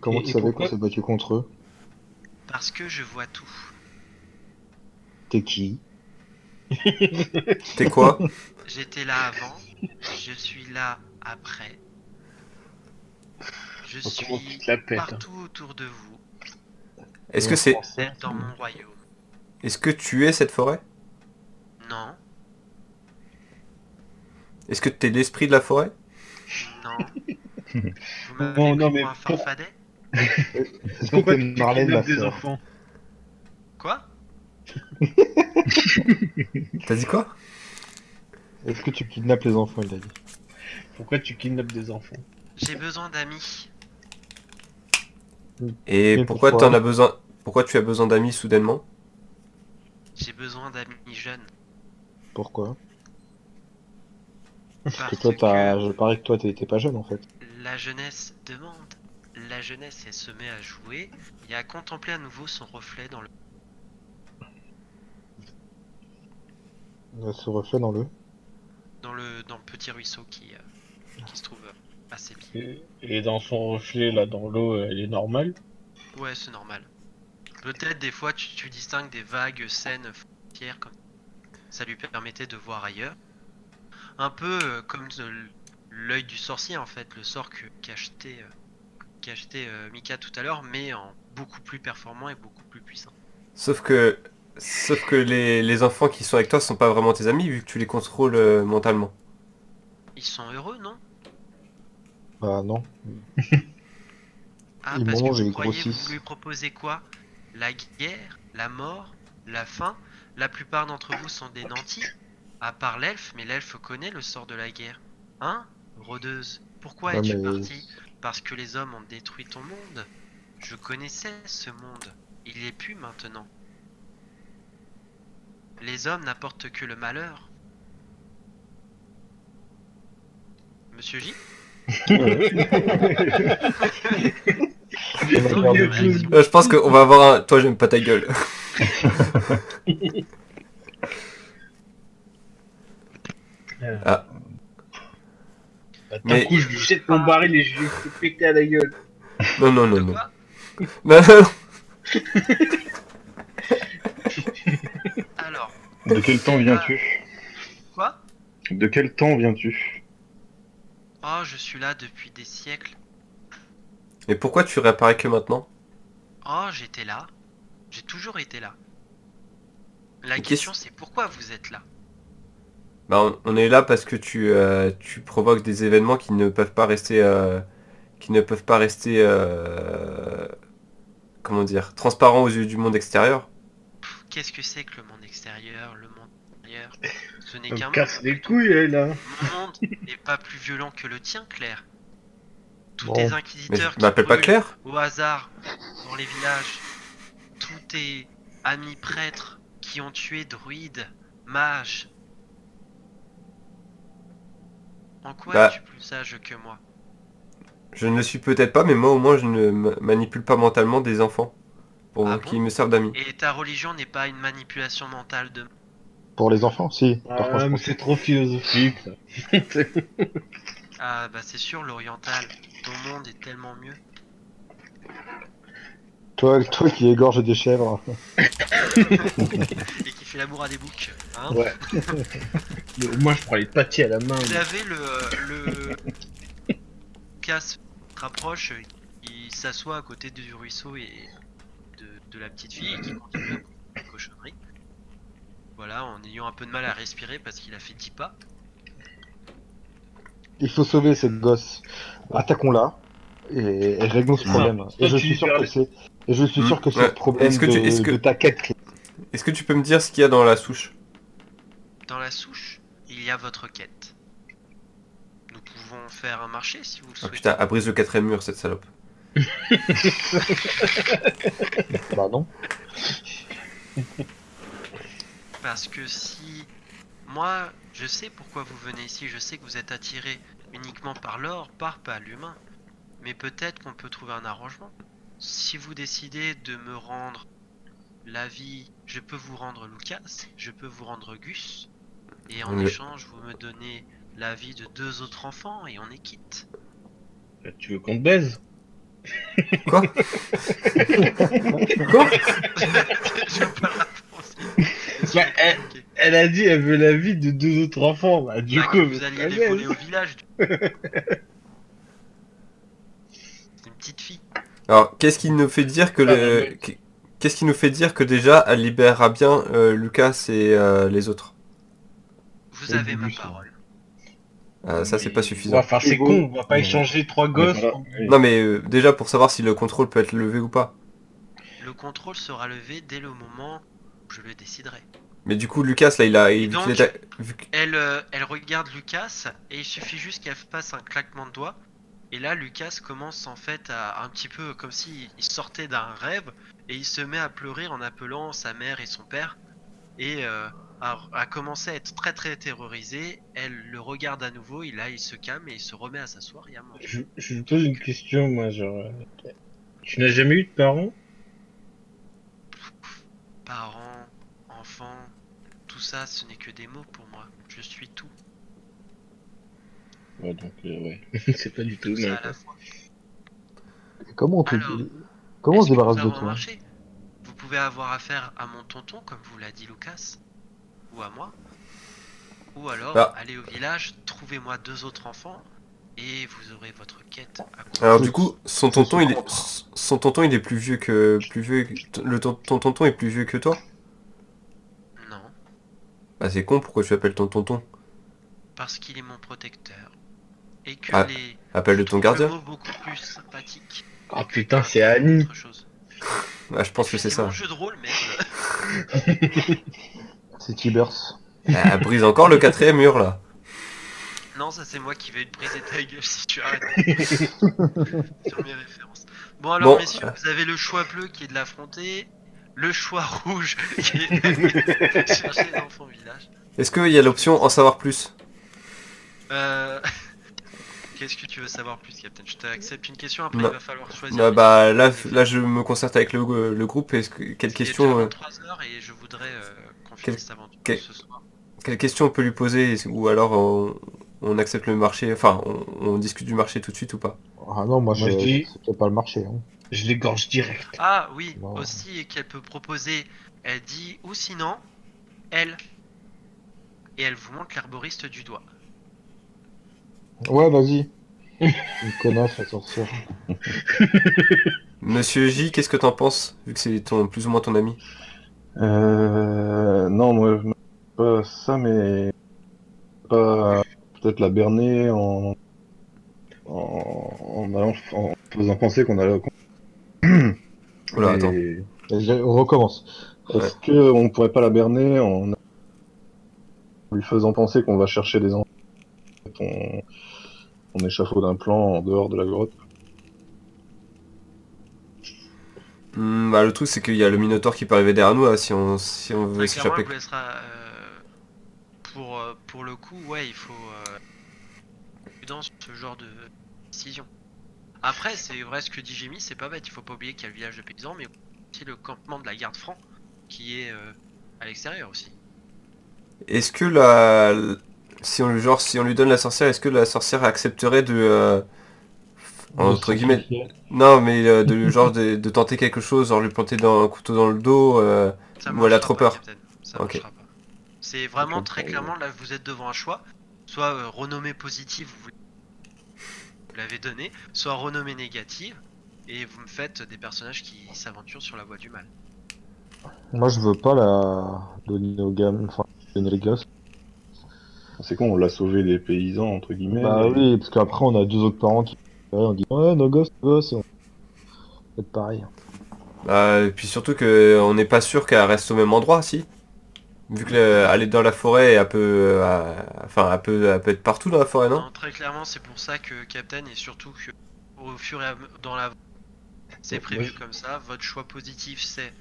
Comment Et tu savais pourquoi qu'on s'est battu contre eux? Parce que je vois tout. T'es qui? T'es quoi? J'étais là avant, je suis là après. Je Oh, comment tu suis te la pètes, hein. partout autour de vous, Est-ce que c'est dans mon royaume. est-ce que tu es cette forêt? Non, Est-ce que t'es l'esprit de la forêt? non. Vous m'avez Bon, pris non, mais pour un farfadet? Est-ce que Pourquoi t'es tu Marlène, ma kidnappes des sœur? enfants? Quoi? T'as dit quoi? Est-ce que tu kidnappes les enfants, il a dit. Pourquoi tu kidnappes des enfants? J'ai besoin d'amis. Et Mais pourquoi pourquoi t'en as besoin? Pourquoi tu as besoin d'amis soudainement? J'ai besoin d'amis jeunes. Pourquoi? Parce Parce que toi, je parie que toi, t'es pas jeune, en fait. la jeunesse demande. La jeunesse, elle se met à jouer et à contempler à nouveau son reflet Ce reflet dans le... dans le petit ruisseau qui se trouve à ses pieds. Et dans son reflet, là, dans l'eau, elle est normale. Ouais, c'est normal. Peut-être des fois tu distingues des vagues scènes frontières comme ça lui permettait de voir ailleurs. Un peu comme l'œil du sorcier en fait, le sort qu'achetait Mika tout à l'heure, mais en beaucoup plus performant et beaucoup plus puissant. Sauf que les enfants qui sont avec toi sont pas vraiment tes amis vu que tu les contrôles mentalement. Ils sont heureux, non? Bah non. Ah, Ils parce m'ont que mangé, vous les croyez grossisses. vous lui proposez quoi? La guerre, la mort, la faim? La plupart d'entre vous sont des nantis, à part l'elfe, mais l'elfe connaît le sort de la guerre. Hein, rôdeuse? Pourquoi Ouais, es-tu mais... partie? Parce que les hommes ont détruit ton monde. Je connaissais ce monde. Il y est plus maintenant. Les hommes n'apportent que le malheur. Monsieur J? On a Sans perdu une réaction. Je pense qu'on va avoir un... Toi j'aime pas ta gueule. Ah. D'un Mais- coup, je lui jette mon baril et je lui fais péter à la gueule. Non, non, non, De non. quoi? Non, non, non. Alors, De quel temps viens-tu? quoi? De quel temps viens-tu? Oh, je suis là depuis des siècles. Mais pourquoi tu réapparais que maintenant? Oh, j'étais là. J'ai toujours été là. La Mais question c'est pourquoi vous êtes là? Bah, on est là parce que tu provoques des événements qui ne peuvent pas rester... comment dire, transparents aux yeux du monde extérieur. Qu'est-ce que c'est que le monde extérieur, le monde intérieur? Ce n'est Ça qu'un me casse monde. les couilles, elle, hein. Mon monde n'est pas plus violent que le tien, Claire. Tous Bon. tes Mais inquisiteurs je qui m'appelle pas brûlent Claire. au hasard dans les villages, tous tes amis prêtres qui ont tué druides, mages. En quoi Bah. es-tu plus sage que moi? Je ne le suis peut-être pas, mais moi au moins je ne manipule pas mentalement des enfants. pour Ah qu'ils bon? me servent d'amis. Et ta religion n'est pas une manipulation mentale de... Pour les enfants, si. Par contre, Ah, je mais pense c'est trop philosophique, ça. Ah bah c'est sûr, l'oriental. Ton monde est tellement mieux. toi qui égorges des chèvres. Et qui fait l'amour à des boucs. Hein? Ouais. Moi, je prends les pâtis à la main. Vous avez le casse rapproche, il s'assoit à côté du ruisseau et de la petite fille et qui continue à couper des cochonneries. Voilà, en ayant un peu de mal à respirer parce qu'il a fait 10 pas. Il faut sauver cette gosse. Attaquons-la et réglons ce C'est ça. problème. Toi, Et je tu suis sûr libères que les- c'est et je suis sûr que c'est Ouais. le problème de ta quête. Est-ce que tu peux me dire ce qu'il y a dans la souche? Dans la souche, il y a votre quête. Nous pouvons faire un marché si vous le Ah souhaitez. putain, elle brise le quatrième mur, cette salope. Bah non. Parce que si... Moi, je sais pourquoi vous venez ici, je sais que vous êtes attiré uniquement par l'or, pas l'humain. Mais peut-être qu'on peut trouver un arrangement. Si vous décidez de me rendre la vie, je peux vous rendre Lucas, je peux vous rendre Gus. Et en Le- échange, vous me donnez la vie de 2 autres enfants et on est quitte. Tu veux qu'on te baise? Quoi? Quoi? Je veux pas la réponse. Bah, elle a dit elle veut la vie de 2 autres enfants. Bah, du Bah, coup, que elle vous veut alliez la les baise. voler au village. C'est une petite fille. Alors, qu'est-ce qui nous fait dire que Qu'est-ce qui nous fait dire que déjà elle libérera bien Lucas et les autres? Vous Et avez ma Gus. parole. Ça c'est pas Ouais, suffisant. enfin, c'est Et vous- con, on va pas Ouais. échanger 3 Mais gosses. voilà. Non mais déjà pour savoir si le contrôle peut être levé ou pas. Le contrôle sera levé dès le moment où je le déciderai. Mais du coup Lucas là Et vu donc, qu'il est vu que- Elle regarde Lucas et il suffit juste qu'elle fasse un claquement de doigts. Et là, Lucas commence en fait à un petit peu comme s'il sortait d'un rêve et il se met à pleurer en appelant sa mère et son père et a commencé à être très très terrorisé. Elle le regarde à nouveau et là il se calme et il se remet à s'asseoir et à manger. Je me pose une question, moi, genre. Tu n'as jamais eu de parents? Parents, enfants, tout ça ce n'est que des mots pour moi. Je suis tout. Ouais, donc, ouais. C'est pas du tout, Tout ça non. à la fois. Comment on Alors, comment on est-ce se que débarrasse nous de avons un toi? marché? Vous pouvez avoir affaire à mon tonton, comme vous l'a dit Lucas, ou à moi. Ou alors, Bah. allez au village, trouvez-moi 2 autres enfants, et vous aurez votre quête accomplie. Alors Je- du coup son je tonton suis il est contre. son tonton il est plus vieux ton tonton est plus vieux que toi? Non, Bah c'est con pourquoi tu l'appelles ton tonton? parce qu'il est mon protecteur. Et que Ah, les... appelle-le je ton trouve gardien. le mot beaucoup plus sympathique. Ah que putain, c'est gardien ou Annie. autre chose. Ah je pense que c'est Effectivement, ça. jeu de rôle, merde. C'est Tibers. Elle brise encore le quatrième mur là. Non, ça c'est moi qui vais te briser ta gueule si tu arrêtes. Sur mes références. Bon alors Bon, messieurs, vous avez le choix bleu qui est de l'affronter, le choix rouge qui est de chercher l'enfant au village. Est-ce qu'il y a l'option en savoir plus? Euh... Qu'est-ce que tu veux savoir plus, Captain? Je t'accepte une question, après Non. il va falloir choisir. Bah, les bah questions. là je me concerte avec le groupe. Est-ce que quelle Il est déjà question 23h et je voudrais qu'on Quel- finisse avant quel- ce soir. quelle question on peut lui poser ou alors on accepte le marché, enfin on discute du marché tout de suite ou pas? Ah non, moi Moi, je dis- c'est pas le marché. Hein. Je l'égorge direct. Ah oui, Wow. aussi qu'elle peut proposer, elle dit, ou sinon, elle. Et elle vous montre l'herboriste du doigt. Ouais, vas-y. Une connasse, la sorcière. Monsieur J, qu'est-ce que t'en penses vu que c'est plus ou moins ton ami? Non, moi, je pas ça, mais pas peut-être la berner en faisant penser qu'on a. Oula, attends. Et Vas-y, on recommence. est-ce que on pourrait pas la berner en lui faisant penser qu'on va chercher des enfants? On échafaude un plan en dehors de la grotte. Bah, le truc c'est qu'il y a le Minotaure qui peut arriver derrière nous là, si on veut Très clairement, s'échapper. elle vous laissera. Pour le coup, ouais, il faut dans ce genre de décision. Après, c'est vrai ce que dit Jimmy, c'est pas bête. Il faut pas oublier qu'il y a le village de paysans, mais aussi le campement de la garde franc qui est à l'extérieur aussi. Est-ce que si on lui donne la sorcière, est-ce que la sorcière accepterait entre guillemets, non, mais de tenter quelque chose, genre lui planter un couteau dans le dos, Ça ou elle a marchera trop pas, peur. Captain. Ça Ok. marchera pas. C'est vraiment Ok, très clairement là vous êtes devant un choix, soit renommée positive, vous l'avez donné, soit renommée négative, et vous me faites des personnages qui s'aventurent sur la voie du mal. Moi, je veux pas la donner aux gamins, enfin, donner les gosses. C'est con, on l'a sauvé des paysans, entre guillemets. Bah et- oui, parce qu'après, on a deux autres parents qui, on dit, ouais, nos gosses, et on fait pareil. Et puis surtout que on n'est pas sûr qu'elle reste au même endroit, si. Vu que aller dans la forêt, elle peut être partout dans la forêt, non? Non, très clairement, c'est pour ça que Captain, et surtout que au fur et à mesure dans la c'est prévu Ouais. comme ça. Votre choix positif, c'est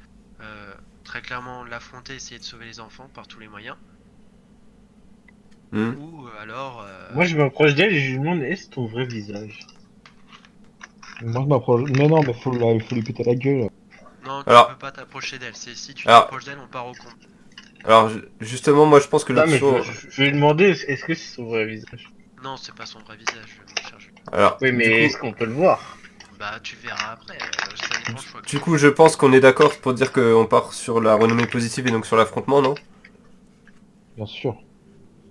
très clairement l'affronter, essayer de sauver les enfants par tous les moyens. Hmm. Ou alors. Moi, je m'approche d'elle et je lui demande est-ce ton vrai visage? Moi, je m'approche. Mais non, mais faut lui péter la gueule. Non, tu Alors, peux pas t'approcher d'elle. C'est si tu alors, t'approches d'elle, on part au combat. justement, moi je pense que Non, mais l'option. je vais lui demander est-ce que c'est son vrai visage? Non, c'est pas son vrai visage, mon cher Jules. Alors, Oui, du mais coup, est-ce qu'on peut le voir? Bah, tu verras après. Ça dépend du choix. du coup, je pense qu'on est d'accord pour dire qu'on part sur la renommée positive et donc sur l'affrontement, non? Bien sûr.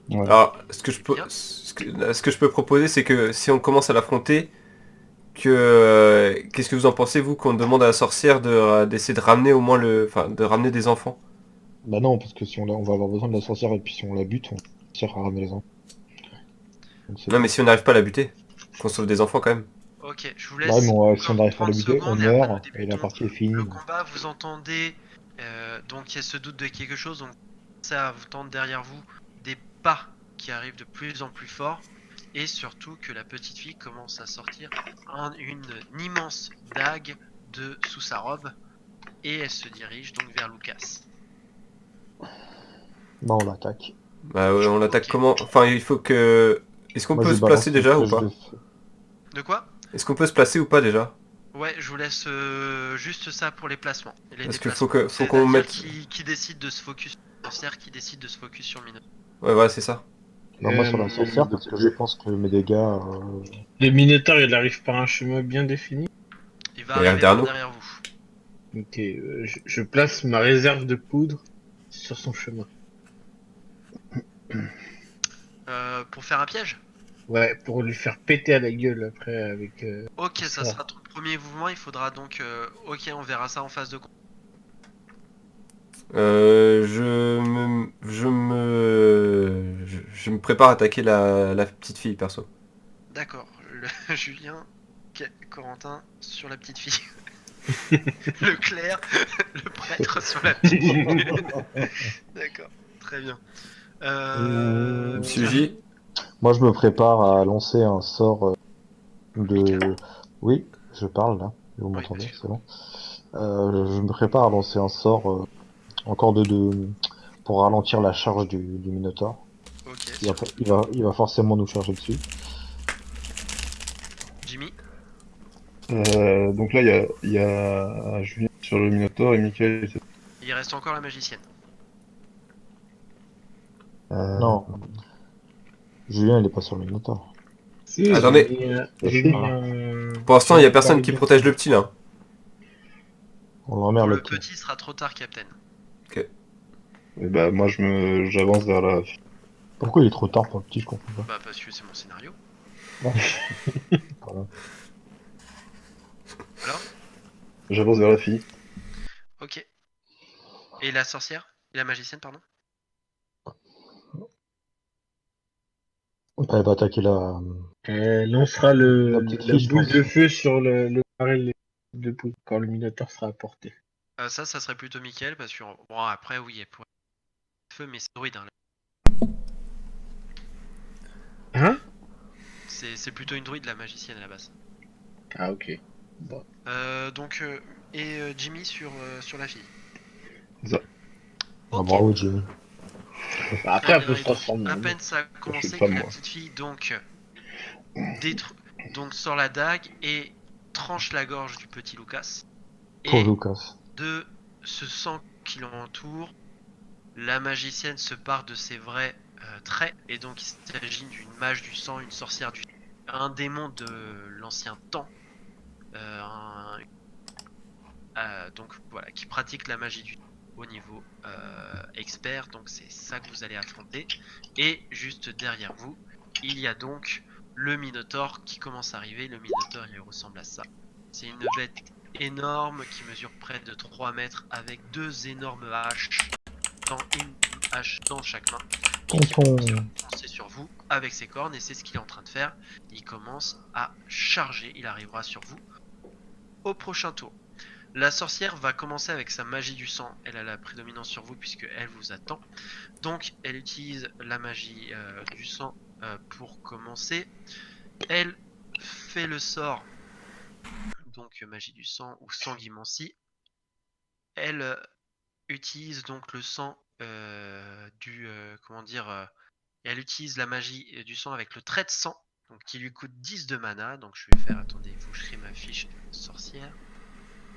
Ouais. Alors, Bien. ce que je peux proposer, c'est que si on commence à l'affronter, qu'est-ce que vous en pensez, vous, qu'on demande à la sorcière d'essayer de ramener au moins enfin, de ramener des enfants? Bah non, parce que si on va avoir besoin de la sorcière et puis si on la bute, on va réussir à ramener les enfants. Donc c'est Non, mais bon. si on n'arrive pas à la buter, qu'on sauve des enfants quand même. Ok, je vous Bah ouais, laisse mais si on encore n'arrive pas à la 30 buter, on secondes et après nous meurt et la débutons partie est finie. le combat. Vous entendez. Donc il y a ce doute de quelque chose. Donc ça vous tente derrière vous des pas qui arrivent de plus en plus forts. Et surtout que la petite fille commence à sortir une immense dague sous sa robe. Et elle se dirige donc vers Lucas. Bah on l'attaque. Bah ouais, on l'attaque Ok. comment? Enfin, il faut que... Est-ce qu'on Moi peut je se placer balance une déjà ou flèche de pas? feu. De quoi? Est-ce qu'on peut se placer ou pas déjà? Ouais, je vous laisse juste ça pour les placements et les Parce qu'il déplacements. faut qu'on C'est-à-dire mette... qui décide de se focus sur le sorcière, qui décide de se focus sur le mineur. Ouais, voilà, c'est ça. Bah moi sur la Euh, sorcière parce que je pense que mes dégâts... le Minotaur, il arrive par un chemin bien défini. Il va Il arrive arriver derrière par nous. derrière vous. Ok, je place ma réserve de poudre sur son chemin. Pour faire un piège? Ouais, pour lui faire péter à la gueule après avec... Ok, ça ça. sera ton premier mouvement. Il faudra donc. Ok, on verra ça en phase de combat. Je me prépare à attaquer la petite fille, perso. D'accord. Julien, Corentin sur la petite fille. Le clerc, le prêtre sur la petite fille. D'accord, très bien. Monsieur Bien. J, Moi je me prépare à lancer un sort Michael. de... Oui, je parle là. Vous Oui, m'entendez, excuse. c'est bon. Je me prépare à lancer un sort encore pour ralentir la charge du Minotaur. Ok, Il va forcément nous charger dessus. Jimmy. Donc là, il y a Julien sur le Minotaur et Michael. Il reste encore la magicienne. Non, Julien il est pas sur le Minotaur. Si, Attendez. j'ai mis Ah. un... Pour l'instant, il n'y a personne qui protège le petit, là. On Pour emmerde le le petit. petit, sera trop tard, Captain. Et bah moi j'avance vers la fille. Pourquoi il est trop tard pour le petit, je comprends pas. Bah parce que c'est mon scénario. Voilà. Alors. J'avance vers la fille. Ok. Et la sorcière? Et la magicienne, pardon? Elle va attaquer la... Elle lancera La petite fille, je boule pense. de feu sur le baril de poudre quand le Minotaur sera à portée. Ça serait plutôt Mickaël parce que bon après oui, elle pourrait feu, mais c'est druide. Hein. Hein? C'est plutôt une druide la magicienne à la base. Ah ok. Bon. Donc Jimmy sur la fille. Ça. Ah, Ok. bravo, Jimmy. Bah, après, elle Très peut bien, se et donc, transformer. à en peine ça a Je commencé suis que fan, la moi. petite fille donc donc sort la dague et tranche la gorge du petit Lucas. Pour Et Lucas. de ce sang qui l'entoure, la magicienne se part de ses vrais traits, et donc il s'agit d'une mage du sang, une sorcière du un démon de l'ancien temps, donc voilà, qui pratique la magie du au niveau expert, donc c'est ça que vous allez affronter. Et juste derrière vous, il y a donc le Minotaure qui commence à arriver. Le Minotaure, il ressemble à ça. C'est une bête énorme qui mesure près de 3 mètres avec 2 énormes haches, une hache dans chaque main, et qui va foncer sur vous avec ses cornes, et c'est ce qu'il est en train de faire. Il commence à charger, il arrivera sur vous au prochain tour. La sorcière va commencer avec sa magie du sang. Elle a la prédominance sur vous puisque elle vous attend. Donc elle utilise la magie du sang pour commencer. Elle fait le sort, donc magie du sang ou sanguimancie. Elle utilise donc le sang elle utilise la magie du sang avec le trait de sang, donc qui lui coûte 10 de mana. Donc je vais faire, attendez, il faut que je crée ma fiche sorcière.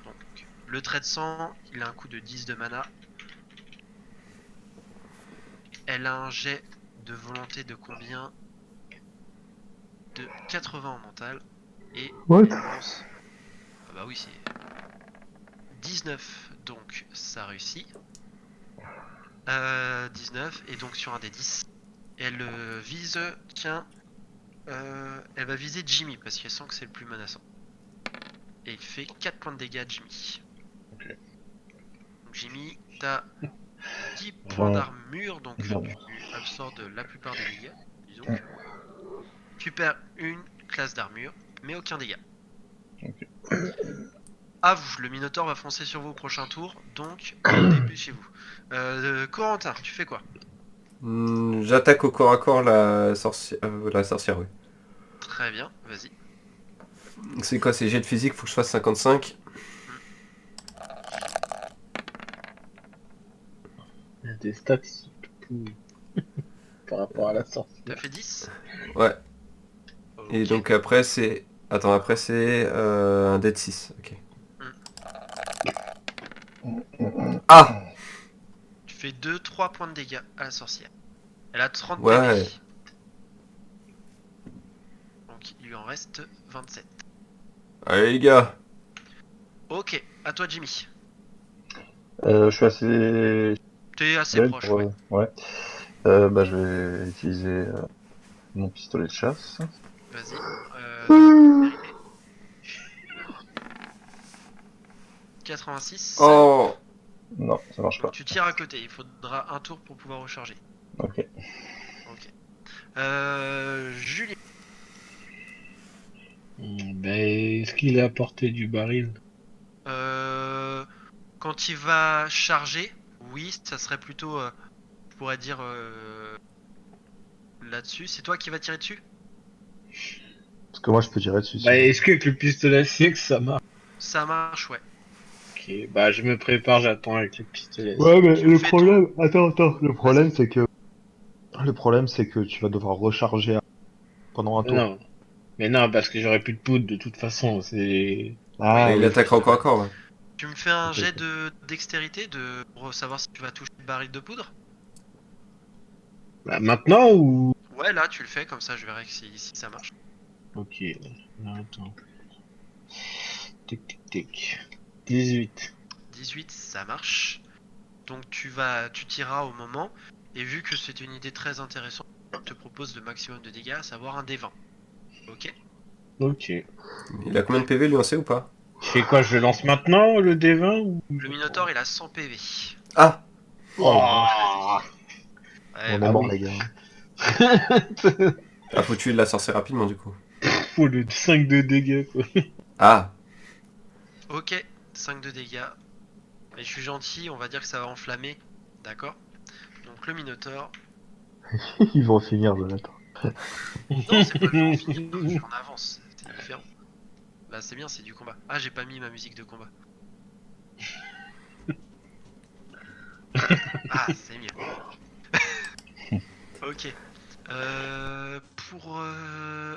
Donc le trait de sang, il a un coût de 10 de mana. Elle a un jet de volonté de combien? De 80 en mental. Et What? elle lance... Ah bah oui, c'est 19, donc ça réussit. 19, et donc sur un des 10, elle vise... Tiens, elle va viser Jimmy, parce qu'elle sent que c'est le plus menaçant. Et il fait 4 points de dégâts à Jimmy. Ok. Donc Jimmy, t'as 10 points Vingt. d'armure, donc tu absorbes la plupart des dégâts. Disons que tu perds une classe d'armure, mais aucun dégât. Ok. À vous, le Minotaure va foncer sur vous au prochain tour, donc dépêchez-vous. Corentin, tu fais quoi? J'attaque au corps à corps la sorcière, oui. Très bien, vas-y. C'est quoi, c'est jet de physique, faut que je fasse 55. Il y a des stats pourries par rapport à la sorcière. T'as fait 10? Ouais. Et Ok. donc après c'est... Attends, après c'est un dé de 6. Ok. Ah! Tu fais 2-3 points de dégâts à la sorcière. Elle a 30 Ouais. PV. Donc il lui en reste 27. Allez les gars. Ok, à toi Jimmy. Je suis assez T'es assez belle proche, pour... ouais. Ouais. Bah, je vais utiliser mon pistolet de chasse. Vas-y. Dextérité. 86. Oh! Non, ça marche Donc pas. tu tires à côté, il faudra un tour pour pouvoir recharger. Ok. Ok. Julien. Ben, est-ce qu'il a apporté du baril? Quand il va charger, oui, ça serait plutôt, je pourrais dire, là-dessus. C'est toi qui vas tirer dessus? Parce que moi, je peux tirer dessus. Bah, sinon. est-ce qu'avec le pistolet à que ça marche? Ça marche, ouais. Ok, bah je me prépare, j'attends avec le pistolet. Ouais, mais Tu me le fais problème... Attends. Le problème, c'est que... Le problème, c'est que tu vas devoir recharger pendant un tour. Non, mais non, parce que j'aurai plus de poudre de toute façon. C'est. Ah Et il oui. attaquera au corps à corps, ouais. Tu me fais un Ok, jet ok. de dextérité pour savoir si tu vas toucher le baril de poudre? Bah, maintenant ou. Ouais, là, tu le fais, comme ça je verrai si ça marche. Ok, non, attends. Tic tic tic. 18. 18, ça marche. Donc tu tireras au moment. Et vu que c'est une idée très intéressante, je te propose le maximum de dégâts, à savoir un D20. Ok? Ok. Il a combien de PV lui, on sait ou pas? Je fais quoi? Je lance maintenant le D20 ou. Le Minotaure, il a 100 PV. Ah! Oh la vache. Ouah. Ouais, On bah, est mort, oui. les gars. Ah, faut tuer la sorcière rapidement du coup. Faut le 5 de dégâts quoi. Ah! ok, 5 de dégâts. Mais je suis gentil, on va dire que ça va enflammer. D'accord? Donc le Minotaure. Ils vont finir, Jonathan. Non, c'est pas le jeu en finir, je suis en avance, c'est différent. Bah c'est bien, c'est du combat. Ah, j'ai pas mis ma musique de combat. Ah, c'est mieux. Ok.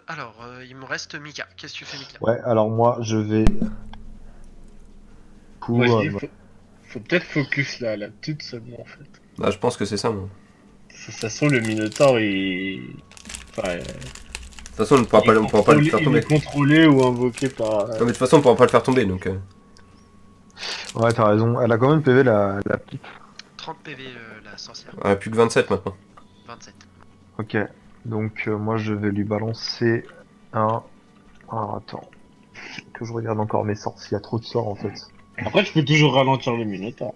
Alors, il me reste Mika. Qu'est-ce que tu fais, Mika? Ouais, alors moi, je vais... Coup, Moi je dis, bah, Faut peut-être focus là, la petite seulement en fait. Bah, je pense que c'est ça, moi. Ça se trouve, le Minotaur il. Enfin, De toute façon, on ne pourra pas le faire il tomber. est contrôlé ou invoqué par. Non, mais de toute façon, on pourra pas le faire tomber, donc... Ouais, t'as raison. Elle a combien de PV la petite? 30 PV la sorcière. On a plus que 27 maintenant. 27. Ok. Donc moi je vais lui balancer un... Ah, attends. Que je regarde encore mes sorts, s'il y a trop de sorts en fait. Après, tu peux toujours ralentir le Minotaur.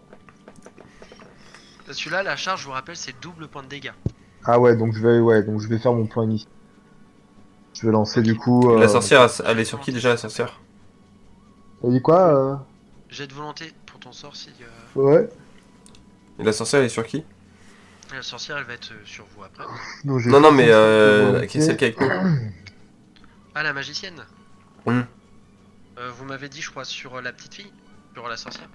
Celui-là, la charge, je vous rappelle, c'est double point de dégâts. Ah ouais, donc je vais faire mon point initial. Je vais lancer du coup... La sorcière, elle est sur qui déjà, la sorcière? T'as dit quoi Jet de volonté pour ton sort si. Ouais. Et la sorcière, elle est sur qui? La sorcière, elle va être sur vous après. Donc, j'ai Non, non, mais 65 de volonté. qui est celle qui est avec nous? Ah, la magicienne. Hmm. Vous m'avez dit, je crois, sur la petite fille. Sur la sorcière.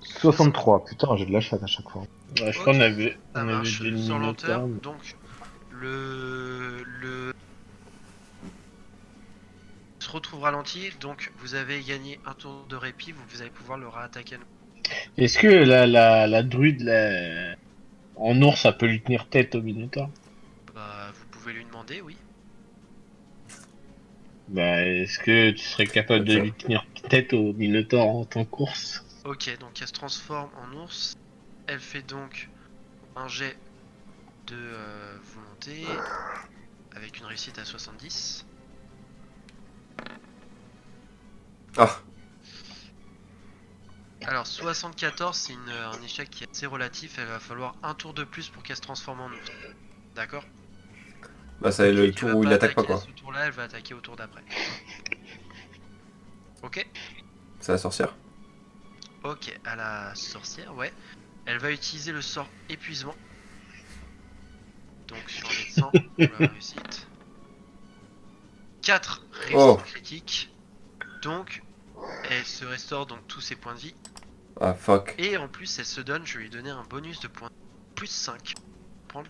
63, putain, j'ai de la chatte à chaque fois. Ouais, je Ok, crois qu'on avait. Ça On avait marche. des Sans lenteur, Minotaurs. donc le se retrouve ralenti, donc vous avez gagné un tour de répit, vous allez pouvoir le réattaquer à nouveau. Est-ce que la druide là, en ours, ça peut lui tenir tête au Minotaur? Bah, vous pouvez lui demander, oui. Bah, est-ce que tu serais capable de Ok. lui tenir tête au Minotaur en tant qu'ours? Ok, donc elle se transforme en ours. Elle fait donc un jet de volonté avec une réussite à 70. Ah, Alors 74, c'est un échec qui est assez relatif. Elle va falloir un tour de plus pour qu'elle se transforme en ours. D'accord? bah ça est le Tu tour vas où il attaque pas, attaquer à quoi. ce tour-là, elle va attaquer au tour d'après. Ok. C'est la sorcière. Ok, à la sorcière, ouais. Elle va utiliser le sort épuisement. Donc sur un jet de 100 pour la réussite. 4 réussites Oh. critiques. Donc elle se restaure donc tous ses points de vie. Ah, fuck. Et en plus elle se donne, je vais lui donner un bonus de points plus 5. Prendre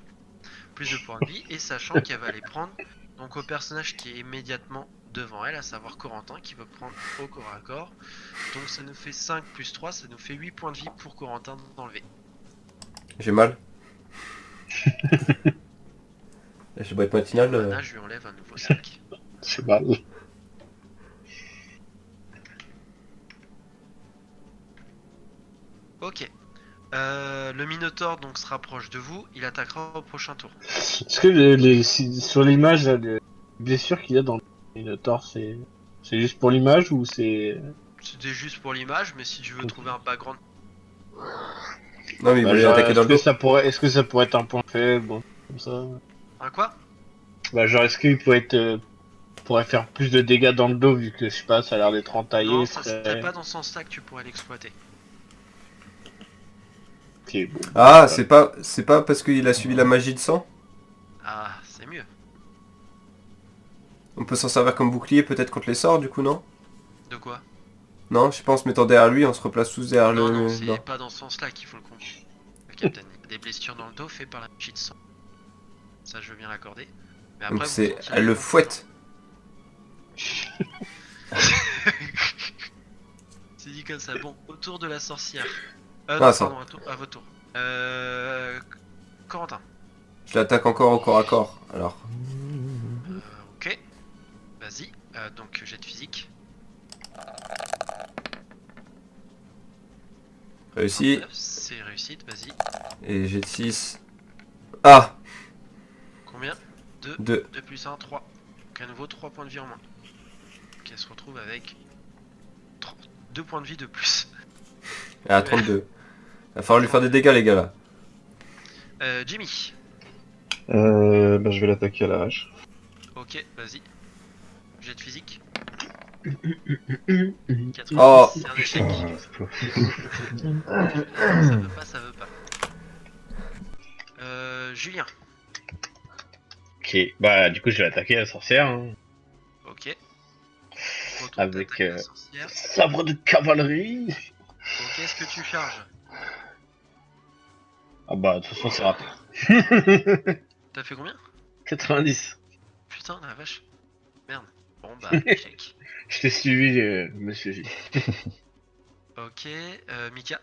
plus de points de vie. Et sachant qu'elle va les prendre donc au personnage qui est immédiatement devant elle, à savoir Corentin, qui va prendre au corps à corps. Donc ça nous fait 5 plus 3, ça nous fait 8 points de vie pour Corentin d'enlever. J'ai mal. La boîte matinale. Mana, je lui enlève un nouveau 5. C'est mal. Ok. Le Minotaur donc se rapproche de vous, il attaquera au prochain tour. Est-ce que sur l'image, là, les blessures qu'il y a dans le Minotaur, c'est juste pour l'image ou c'est. C'était juste pour l'image, mais si tu veux trouver un background... Non, mais il Bah, voulait genre, attaquer dans le dos. est-ce que ça pourrait être un point faible, bon, comme ça? Un quoi? Bah, genre, est-ce qu'il pourrait être. Pourrait faire plus de dégâts dans le dos vu que je sais pas, ça a l'air d'être entaillé. Non, ça serait pas dans ce sens-là que tu pourrais l'exploiter. Ok, bon. Ah, c'est pas parce qu'il a suivi la magie de sang? Ah, c'est mieux. On peut s'en servir comme bouclier peut-être contre les sorts, du coup, non? De quoi? Non, je sais pas, en se mettant derrière lui, on se replace tous derrière Non, le... non, c'est non. pas dans ce sens-là qu'il faut le comprendre. Le capitaine, il y a des blessures dans le dos faites par la magie de sang. Ça, je veux bien l'accorder. Mais Donc vous c'est... sentirez Elle le donc- fouette. C'est dit comme ça. Bon, autour de la sorcière. Ah, Non, ça. pardon, à votre tour. Corentin. Je l'attaque encore au corps à corps, alors. Ok. Vas-y. Donc, jet de physique. Réussi. 9, c'est réussite, vas-y. Et j'ai de 6. Ah, Combien? 2. 2. 2 plus 1, 3. Donc, à nouveau, 3 points de vie en moins. Donc, elle se retrouve avec 2 points de vie de plus. Ah, 32. Il va falloir lui faire des dégâts, les gars, là. Jimmy. Bah, je vais l'attaquer à la hache. Ok, vas-y. Jet de physique. Oh. 90, c'est un échec. Ça veut pas. Julien. Ok, bah, du coup, je vais attaquer la sorcière. Hein. Ok. Retour Avec, d'attaque de la sorcière. Sabre de cavalerie. Ok, est-ce que tu charges? Ah bah, de toute façon, c'est raté. T'as fait combien? 90. Putain, la vache. Merde. Bon bah, échec. Je t'ai suivi, monsieur J. Ok, Mika.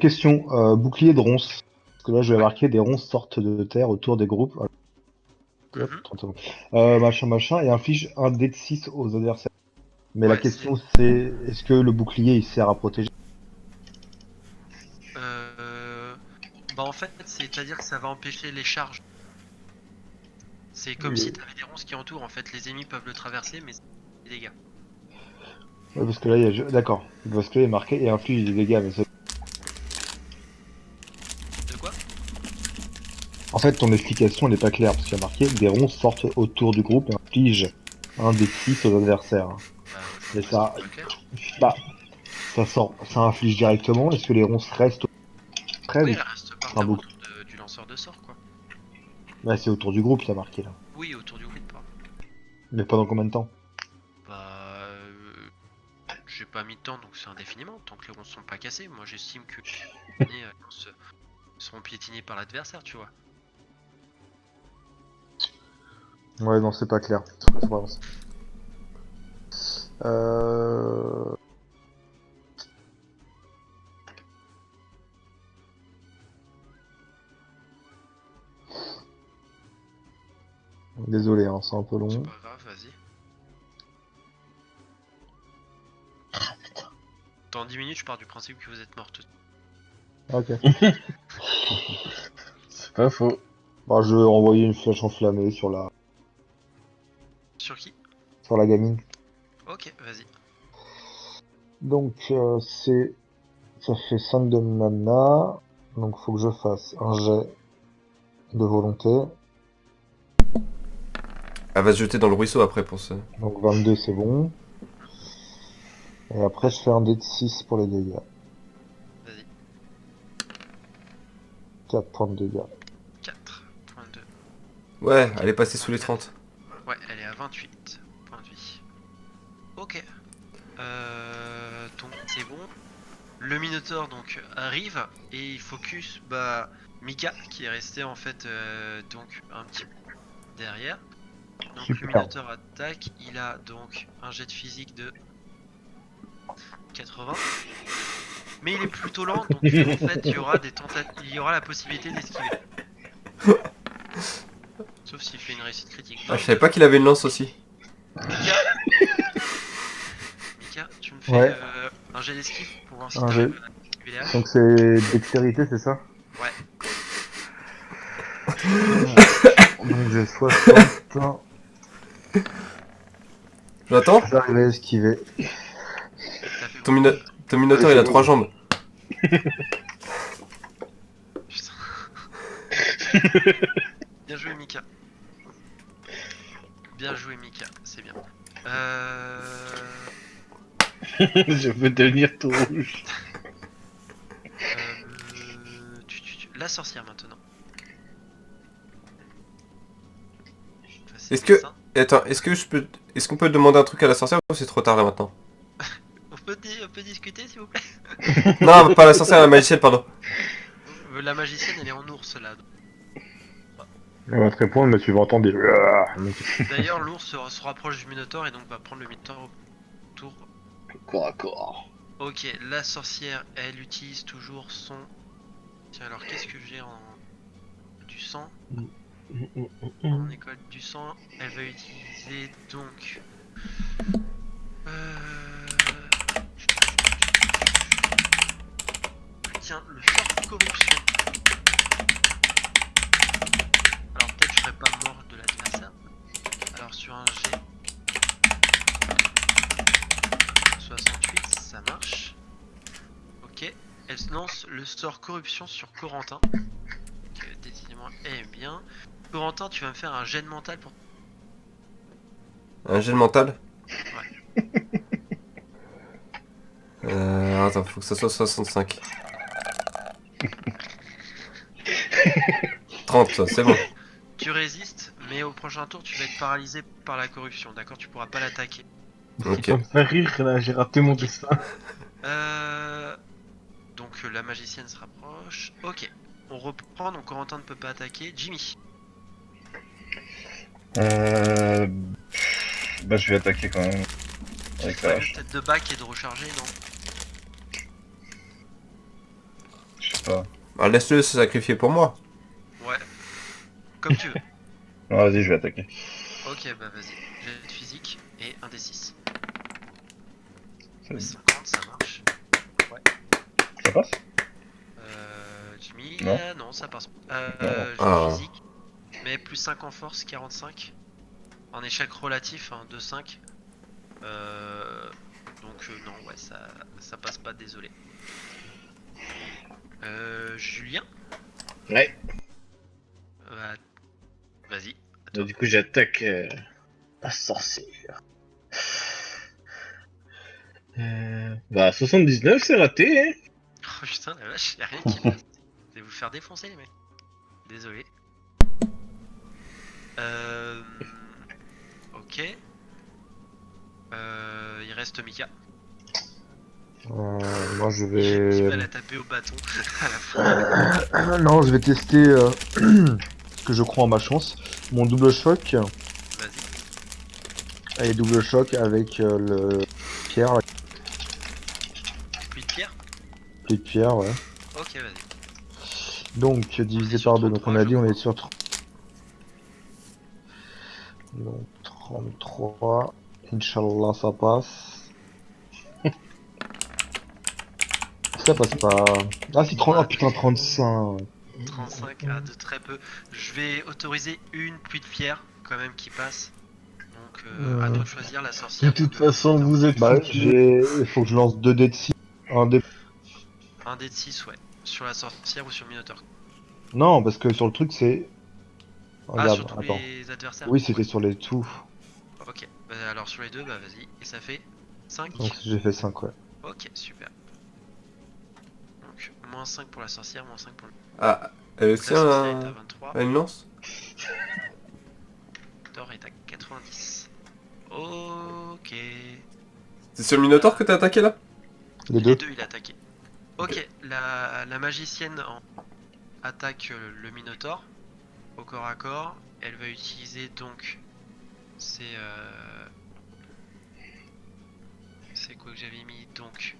Question, bouclier de ronces. Parce que là, je vais marquer des ronces sortent de terre autour des groupes. Hop, Mhm. 30 secondes. Machin, et inflige un dé de 6 aux adversaires. Mais la Ouais, c'est... question, c'est est-ce que le bouclier, il sert à protéger? Bah en fait, c'est-à-dire que ça va empêcher les charges. C'est comme si t'avais des ronces qui entourent, en fait. Les ennemis peuvent le traverser, mais c'est des dégâts. Ouais, parce que là, il y a... D'accord. Parce que là, il est marqué et inflige des dégâts. Mais De quoi? en fait, ton explication n'est pas claire, parce qu'il y a marqué des ronces sortent autour du groupe et infligent un dé de 6 aux adversaires. Bah, Mais je ça, c'est pas clair. bah, ça sort, ça inflige directement. Est-ce que les ronces restent près Oui, ou elle reste par un terre bouc? autour du lanceur de sort, quoi. Bah, c'est autour du groupe, il y a marqué là. Oui, autour du groupe, pardon. Mais pendant combien de temps? Bah, j'ai pas mis de temps, donc c'est indéfiniment, tant que les ronces sont pas cassées. Moi, j'estime que les seront piétinés par l'adversaire, tu vois. Ouais, non, c'est pas clair. C'est pas ça. Euh... Désolé, hein, c'est un peu C'est long. pas grave, vas-y. Dans 10 minutes, je pars du principe que vous êtes mortes. Ok. C'est pas faux. Bah, je vais envoyer une flèche enflammée Sur qui? sur la gamine. Ok, vas-y. Donc, ça fait 5 de mana. Donc, faut que je fasse un jet de volonté. Elle va se jeter dans le ruisseau après pour ça. Donc, 22, c'est bon. Et après, je fais un dé de 6 pour les dégâts. Vas-y. 4 points de dégâts. 4.2. Ouais, elle est passée sous les 30. Ouais, elle est à 28 points de vie. Ok. Donc c'est bon. Le Minotaur donc arrive et il focus Mika qui est resté en fait donc un petit peu derrière. Donc Super. le Minotaur attaque, il a donc un jet de physique de 80. Mais il est plutôt lent, donc en fait il y aura il y aura la possibilité d'esquiver. Sauf s'il fait une réussite critique. Ah, je savais pas qu'il avait une lance aussi. Mika, tu me fais Ouais. un jet d'esquive pour voir si Un t'arrives jet. à esquiver les haches. Donc, c'est dextérité, c'est ça? Ouais. Donc, j'ai 60. J'attends. J'arrive à esquiver. T'as fait Ton, bon. mino- ton minotaure il a 3 jambes. Putain. Bien joué Mika. Bien joué Mika, c'est bien. Je veux devenir tout rouge. La sorcière maintenant. Est-ce que... Attends, est-ce qu'on peut demander un truc à la sorcière ou c'est trop tard là maintenant? On peut discuter s'il vous plaît. Non, pas la sorcière, la magicienne, pardon. La magicienne elle est en ours là. Elle va te répondre, mais tu vas entendre des... D'ailleurs l'ours se rapproche du Minotaur et donc va prendre le Minotaur au tour. Corps à corps. Ok, la sorcière elle utilise toujours son... Tiens alors qu'est-ce que j'ai en... Du sang. En école du sang, elle va utiliser donc... Tiens, le sort corruption. Alors peut-être je serai pas mort de l'adversaire. Alors sur un G 68, ça marche. Ok, elle lance le sort corruption sur Corentin. Donc, décidément, elle aime bien. Corentin, tu vas me faire un jet de mental pour... Un jet de mental? Ouais. Attends, faut que ça soit 65. 30, ça, c'est bon. Tu résistes, mais au prochain tour, tu vas être paralysé par la corruption, d'accord? Tu pourras pas l'attaquer. Ok. Ça me fait rire là, j'ai raté mon dessin. Donc la magicienne se rapproche. Ok, on reprend, donc Corentin ne peut pas attaquer. Jimmy. Bah, je vais attaquer quand même. Tu Avec ferais la mieux hache. peut-être de back et de recharger, non? pas. Bah, laisse-le se sacrifier pour moi. Ouais. Comme tu veux. Non, vas-y, je vais attaquer. Ok, bah vas-y. Jet de physique et un des 6. Ça, 50, ça marche. ça passe? Jimmy, Non. non, ça passe. Non. Jet de Ah. physique. Mais plus 5 en force, 45. En échec relatif, hein, 2-5. Donc non, ouais, ça passe pas, désolé. Julien, Ouais. bah, vas-y. à Bah, toi. du coup, j'attaque la sorcière. Bah, 79, c'est raté, hein. Oh putain, la vache, y'a rien qui passe. Vous allez vous faire défoncer, les mecs. Désolé. Ok. Il reste Mika. Moi, je Qui va vais... la taper au bâton à la fin. Non, je vais tester ce que je crois en ma chance. Mon double choc. Vas-y. Et double choc avec le pierre, la Pluie de pierre. clé de pierre, ouais. Ok, vas-y. Donc, divisé sur par 2. Donc, 33, on a je dit, on crois. est sur 30. Donc, 33. Inch'Allah, ça passe. Ça passe pas. Ah, c'est 30. Oh putain, 35. 35 à de très peu. Je vais autoriser une pluie de pierre quand même qui passe. Donc à toi de choisir la De sorcière. toute façon, vous êtes Bah, foutus. il faut que je lance 2 dés de 6. Un dé... Un dé de 6, ouais. Sur la sorcière ou sur le Minotaur. Non, parce que sur le truc, c'est... Ah, Regarde, sur tous attends. les adversaires. Oui, c'était Ouais. sur les tout. Ok. Bah, alors sur les deux, bah vas-y. Et ça fait 5. Donc, j'ai fait 5, ouais. Ok, super. Donc moins 5 pour la sorcière, moins 5 pour le... Ah, Donc, la Alexia sorcière est à 23. a une lance? Thor est à 90. Ok. C'est sur le Minotaur que t'as attaqué là? Les Les deux. deux, il a attaqué. Ok, la magicienne attaque le Minotaur au corps à corps. Elle va utiliser donc c'est quoi que j'avais mis, donc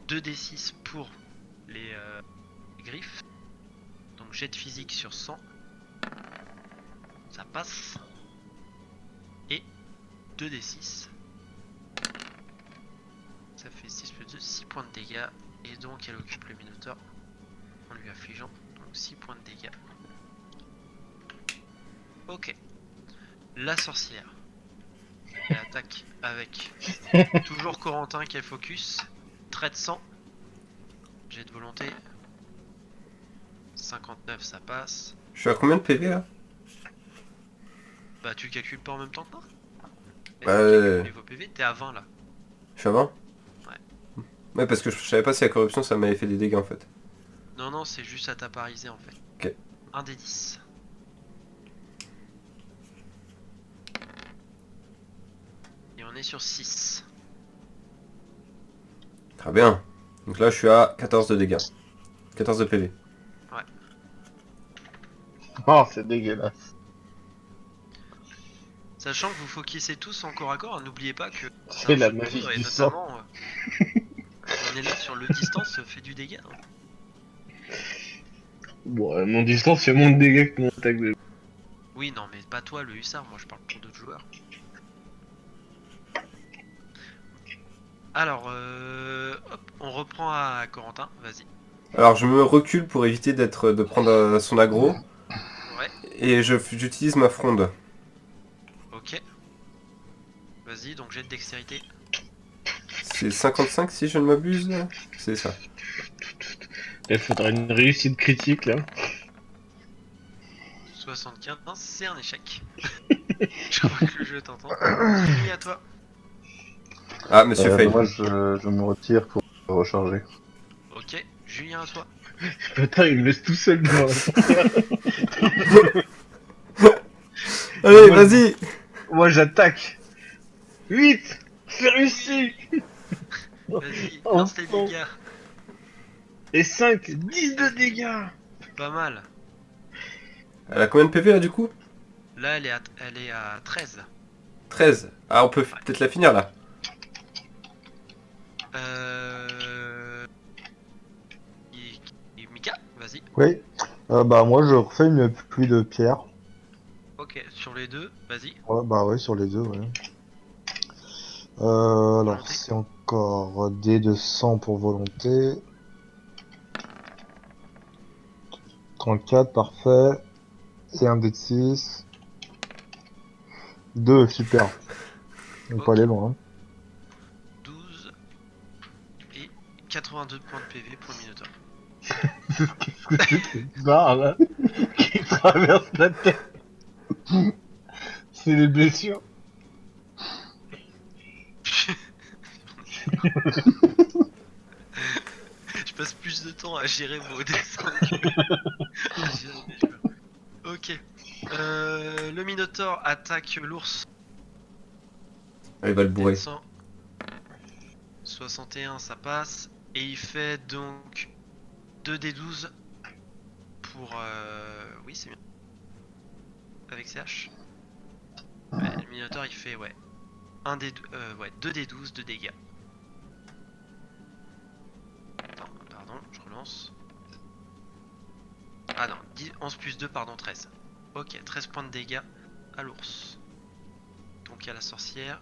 2d6 pour les griffes. Donc jet de physique sur 100. Ça passe. Et 2d6. Ça fait 6 plus 2, 6 points de dégâts. Et donc elle occupe le Minotaur en lui affligeant donc 6 points de dégâts. Ok. La sorcière. Elle attaque avec toujours Corentin qu'elle focus. Trait de sang. Jet de volonté. 59, ça passe. Je suis à combien de PV là? Bah tu le calcules pas en même temps que moi. Bah, Niveau PV, t'es à 20 là. je suis à 20? Ouais. Ouais, parce que je savais pas si la corruption ça m'avait fait des dégâts en fait. Non, non, c'est juste à t'appariser en fait. Ok. 1 des 10. Et on est sur 6. Très bien. Donc là je suis à 14 de dégâts. 14 de PV. Oh, c'est dégueulasse. Sachant que vous focusez tous en corps à corps, n'oubliez pas que C'est un la jeu de magie poudre, et du sang. notamment on est là sur le distance fait du dégât. Hein. Bon, mon distance fait moins de dégâts que mon attaque de... Oui, non, mais pas toi le hussard, moi je parle pour d'autres joueurs. Alors, hop, on reprend à Corentin, vas-y. Alors je me recule pour éviter de prendre son aggro. Ouais, Et j'utilise ma fronde. ok. Vas-y, donc jet de dextérité. C'est 55 si je ne m'abuse. C'est ça. Il faudrait une réussite critique, là. 75, c'est un échec. Je crois que le jeu t'entend. Jimmy, à toi. Ah, monsieur Fail. Moi, je me retire pour recharger. Ok, Julien, à toi. Putain, il me laisse tout seul devant la sorcière. Allez, Moi, vas-y. Moi, j'attaque. 8. C'est réussi. Vas-y, Oh, lance tes oh. dégâts. Et 5. 10 de dégâts. Pas mal. Elle a combien de PV là du coup? Là, elle est à 13. 13. Ah, on peut peut-être la finir là. Mika. vas-y. Oui. Bah moi je refais une pluie de pierre. Ok, sur les deux, vas-y. Ouais, bah ouais, sur les deux, ouais. Alors Volonté. c'est encore dés de 100 pour volonté. 34, parfait. Et un dé de 6. 2, super. On peut Ok. aller loin. 12 et 82 points de PV pour le Minotaur. Qu'est-ce que c'est que cette barre là qui traverse la tête? C'est les blessures. Je passe plus de temps à gérer vos dessins que à gérer mes joueurs. Ok. Le Minotaur attaque l'ours. Ah, il va le Dé de bourrer. 100. 61, ça passe. Et il fait donc 2d12 pour... Oui, c'est bien. Avec CH. Ouais, le Minotaur, il fait, ouais. 2d12 de dégâts. Attends, pardon, je relance. Ah non, 11 plus 2, pardon, 13. Ok, 13 points de dégâts à l'ours. Donc à la sorcière.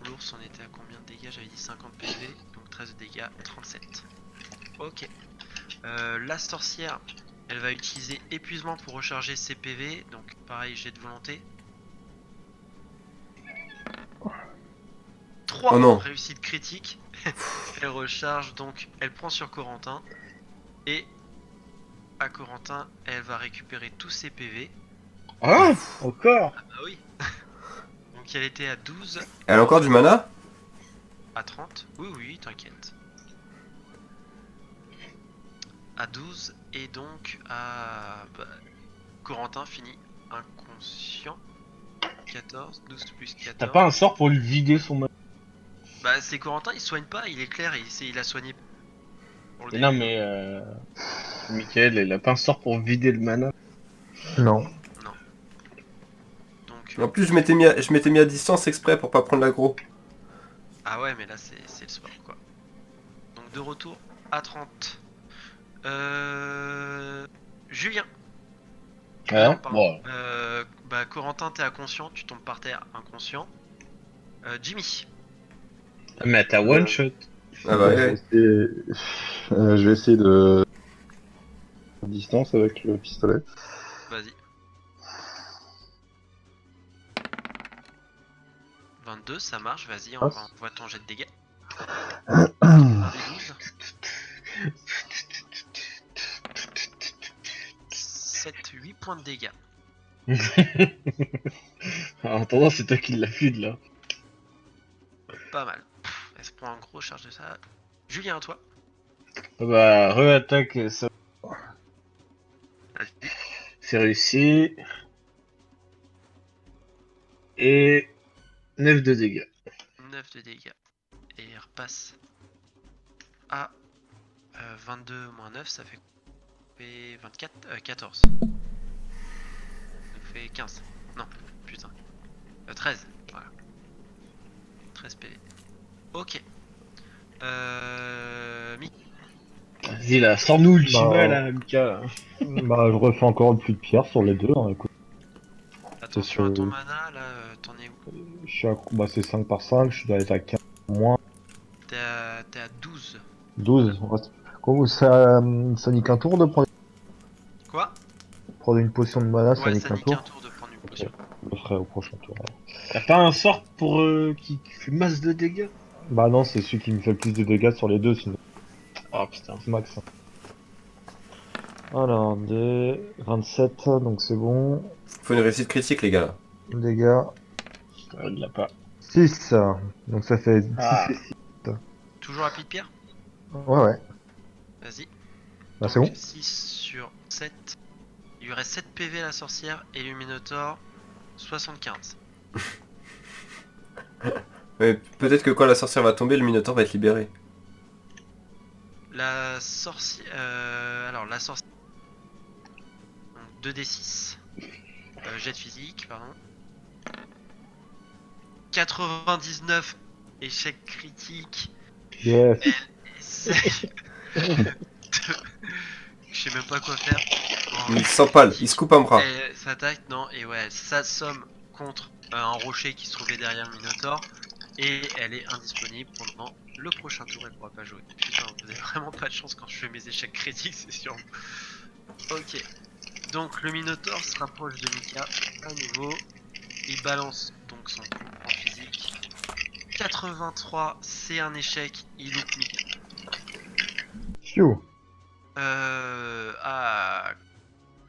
L'ours, on était à combien de dégâts? J'avais dit 50 PV, donc 13 de dégâts, 37. Ok. La sorcière, elle va utiliser épuisement pour recharger ses PV, donc pareil, jet de volonté. 3 Oh non. réussite critique. Elle recharge, donc elle prend sur Corentin. Et à Corentin, elle va récupérer tous ses PV. Hein? Encore? Ah oui. Donc elle était à 12, Elle a encore du mana? à 30. Oui, oui, t'inquiète. À 12, et donc à... Corentin finit inconscient. 14, 12 plus T'as 14. pas un sort pour lui vider son mana? Bah c'est Corentin, il soigne pas, il est clair, il a soigné pour le Mais non, début. mais Michael, il a pas un sort pour vider le mana. Non. Non. Donc... En plus, je m'étais mis à distance exprès pour pas prendre l'aggro. Ah ouais, mais là c'est le sport quoi. Donc de retour à 30. Julien. Non, Hein? pardon. Bon. Corentin, t'es inconscient, tu tombes par terre inconscient. Jimmy. Mais t'as one shot. Ah bah Bah, ouais. je vais essayer de distance avec le pistolet. Vas-y. 22, ça marche, vas-y, on voit ton jet de dégâts. 1 des 12. 7, 8 points de dégâts. En attendant, c'est toi qui l'as feed là. Pas mal. Elle se prend un gros charge de ça. Julien, à toi. Bah, re-attaque, ça. Vas-y. C'est réussi. Et 9 de dégâts. 9 de dégâts. Et il repasse à 22 moins 9, ça fait 24, 14. Ça fait 15. Non, putain. 13, voilà. 13 PV. Ok. Mick. Vas-y là, sors-nous Ultima Bah, là, Mika. bah je refais encore une pluie de pierre sur les deux, hein, écoute. Attention à ton mana, là, t'en es où? Je suis à... Bah c'est 5 par 5, je dois être à 15 moins T'es à 12. 12. Comment ça nique un tour de Quoi? prendre une potion de mana, ça Ouais, nique ça un nique un tour. tour de prendre une Ok, potion. je le ferai au prochain tour. T'as pas un sort pour qui fait masse de dégâts? Bah non, c'est celui qui me fait le plus de dégâts sur les deux, sinon Oh putain. c'est max. Alors, des 27, donc c'est bon. Faut une réussite critique, les gars, là. Dégâts, Il l'a pas. 6. Donc ça fait 6 Ah. et 6. Toujours à pied de pierre? Ouais, ouais. Vas-y. Bah c'est Donc bon. 6 sur 7. Il lui reste 7 PV à la sorcière et le Minotaur 75. Mais peut-être que quand la sorcière va tomber, le Minotaur va être libéré. La sorcière... alors la sorcière... Donc 2d6. Jet de physique, pardon. 99. Échec critique. Yes. Essaye Je sais même pas quoi faire. Il s'empale, il se coupe un bras. Et ça attaque, non, et ouais, ça somme contre un rocher qui se trouvait derrière le Minotaur. Et elle est indisponible pendant le prochain tour, elle pourra pas jouer. Putain, vous avez vraiment pas de chance quand je fais mes échecs critiques, c'est sûr. Ok. Donc le Minotaur se rapproche de Mika à nouveau. Il balance donc son coup en physique. 83, c'est un échec, il loupe Mika. Phew.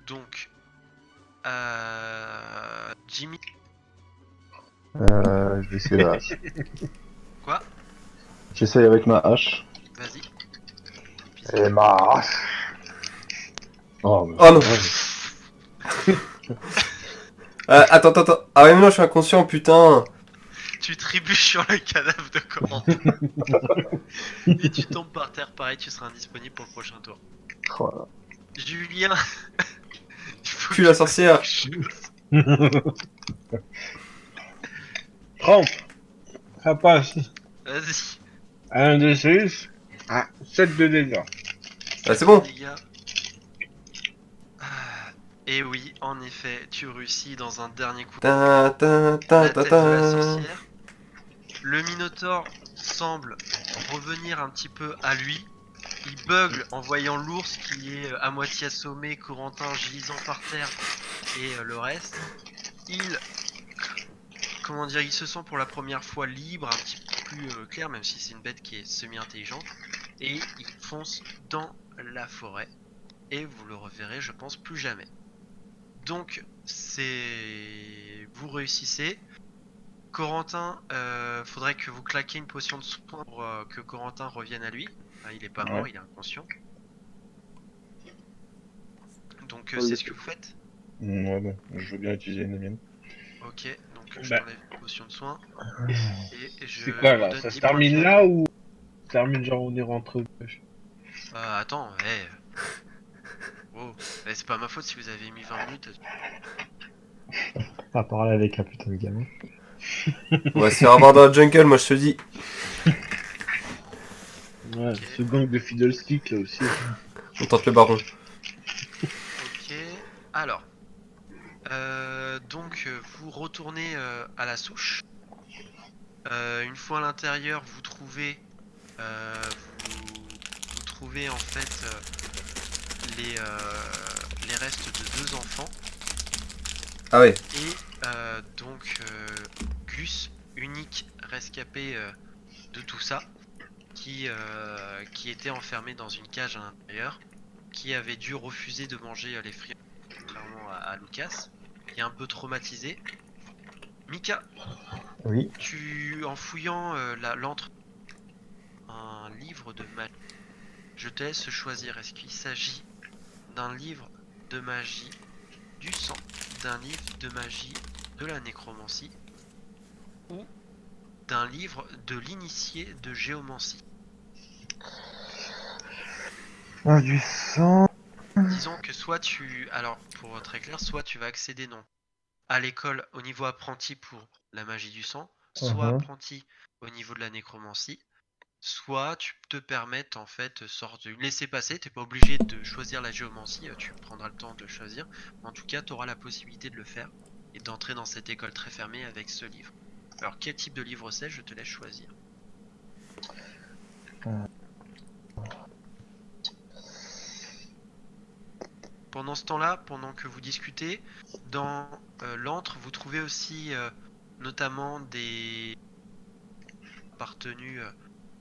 Donc, Jimmy, Je vais essayer la hache. quoi? J'essaye avec ma hache. Vas-y. Et marche. Oh, mais Oh non. ouais. Attends. Ah ouais, mais non, je suis inconscient, putain. Tu trébuches sur le cadavre de Corentin. Et tu tombes par terre, pareil, tu seras indisponible pour le prochain tour. Voilà. Julien, il faut Tue que la tu fasses sorcière. quelque chose. 30. Ça passe. Vas-y. 1 de 6. Ah, 7 de dégâts. Ah, c'est bon. Les gars. Et oui, en effet, tu réussis dans un dernier coup Ta ta ta la ta tête de la ta. sorcière. Le Minotaure semble revenir un petit peu à lui. Il bugle en voyant l'ours qui est à moitié assommé, Corentin gisant par terre et le reste. Il se sent pour la première fois libre, un petit peu plus clair, même si c'est une bête qui est semi-intelligente. Et il fonce dans la forêt. Et vous le reverrez, je pense, plus jamais. Donc, vous réussissez. Corentin, faudrait que vous claquiez une potion de soin pour que Corentin revienne à lui. Enfin, il est pas mort, Ouais. il est inconscient. Donc, Ouais, c'est ce que vous faites. Ouais, bon, je veux bien utiliser une mienne. Ok, donc je Bah. t'enlève une potion de soin. Et je C'est quoi vous là? donne Ça 10 se points de termine vie à là toi. ou ça se termine genre on est rentré? Attends, oh, c'est pas ma faute si vous avez mis 20 minutes. À parler avec un putain de gamin. On va se faire avoir dans la jungle, moi je te dis. Ouais, Ok. ce gang de fiddlestick là aussi. On tente le baron. Ok, alors. Donc vous retournez à la souche. Une fois à l'intérieur, vous trouvez en fait les restes de 2 enfants Ah ouais. et Gus, unique rescapé de tout ça, qui était enfermé dans une cage à l'intérieur, qui avait dû refuser de manger les friandises, contrairement à Lucas, qui est un peu traumatisé. Mika, Oui. en fouillant l'antre, un livre de magie. Je te laisse choisir. Est-ce qu'il s'agit d'un livre de magie du sang, d'un livre de magie de la nécromancie, ou d'un livre de l'initié de géomancie? Du sang. Disons que alors pour être très clair, soit tu vas accéder non à l'école au niveau apprenti pour la magie du sang, soit apprenti au niveau de la nécromancie, soit tu te permettes en fait sorte de laisser passer, t'es pas obligé de choisir la géomancie, tu prendras le temps de choisir, mais en tout cas tu auras la possibilité de le faire et d'entrer dans cette école très fermée avec ce livre. Alors quel type de livre c'est? Je te laisse choisir. Pendant ce temps-là, pendant que vous discutez, dans l'antre, vous trouvez aussi notamment des appartenus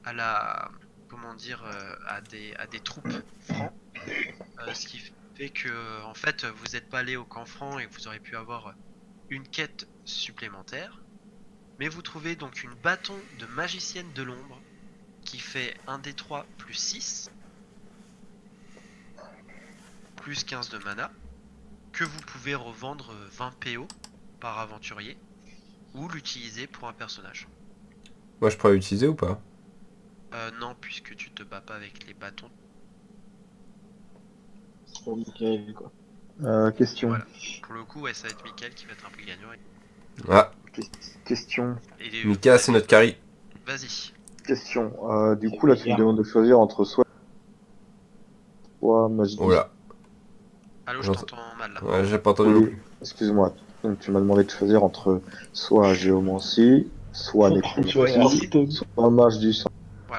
à la, comment dire, à des troupes francs, ce qui fait que en fait vous n'êtes pas allé au camp franc et que vous auriez pu avoir une quête supplémentaire. Mais vous trouvez donc une bâton de magicienne de l'ombre qui fait 1d3 plus 6 plus 15 de mana, que vous pouvez revendre 20 PO par aventurier ou l'utiliser pour un personnage. Moi je pourrais l'utiliser ou pas? Non, puisque tu te bats pas avec les bâtons. C'est pour Michael quoi. Question. Voilà. Pour le coup, ouais, ça va être Mickaël qui va être un peu gagnant. Ah, Question. Mika c'est notre carry. Vas-y. Question. Du C'est coup, là, tu me bizarre. demandes de choisir entre soit soit magie Oh du là, Allô, je J'entends- t'entends mal là. ouais, j'ai pas entendu non Oui, plus. excuse-moi. Donc tu m'as demandé de choisir entre soit géomancie, soit Soit nécromancie, Hearthstone. soit mage du sang. Ouais,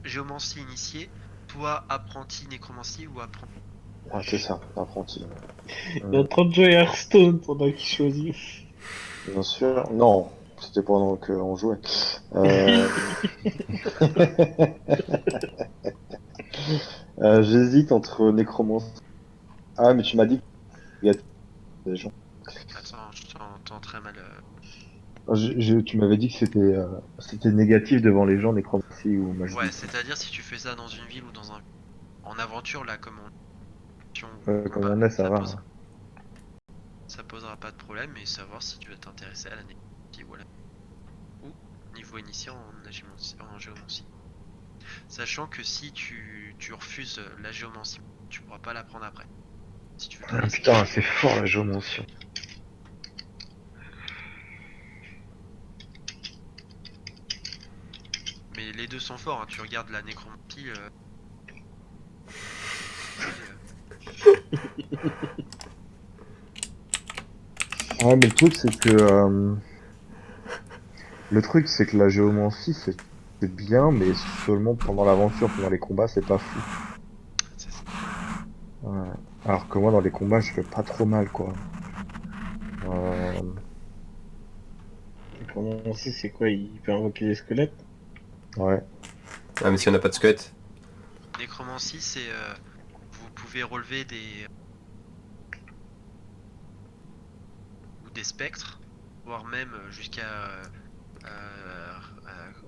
géomancie initiée, toi apprenti nécromancie ou apprenti. Ah, c'est ça, apprenti. Il y a 30 jeux Hearthstone pendant qu'il choisit. Bien sûr. Non, c'était pendant qu'on jouait. Euh... J'hésite entre nécromancie. Ah, mais tu m'as dit qu'il y a des gens. Attends, je t'entends très mal. Tu m'avais dit que c'était négatif devant les gens, nécromancie ou mage Ouais, du sang. c'est-à-dire si tu fais ça dans une ville ou dans un. En aventure, là, comme on Comme combat, on est, ça va. Hein. ça posera pas de problème, mais savoir si tu veux t'intéresser à la nécromancie ou à la. Ou niveau initié en géomancie. Sachant que si tu refuses la géomancie, tu pourras pas l'apprendre après. Si tu veux te Ah, laisser. putain, c'est fort la géomancie. Mais les deux sont forts, hein. Tu regardes la nécromancie. Ouais, mais le truc c'est que la géomancie c'est bien, mais seulement pendant l'aventure, pendant les combats, c'est pas fou. C'est ça. Ouais. Alors que moi, dans les combats, je fais pas trop mal, quoi. Euh, Nécromancie, c'est quoi? Il peut invoquer les squelettes? ouais. Ah, mais si on n'a pas de squelette. Nécromancie, c'est vous pouvez relever des spectres, voire même jusqu'à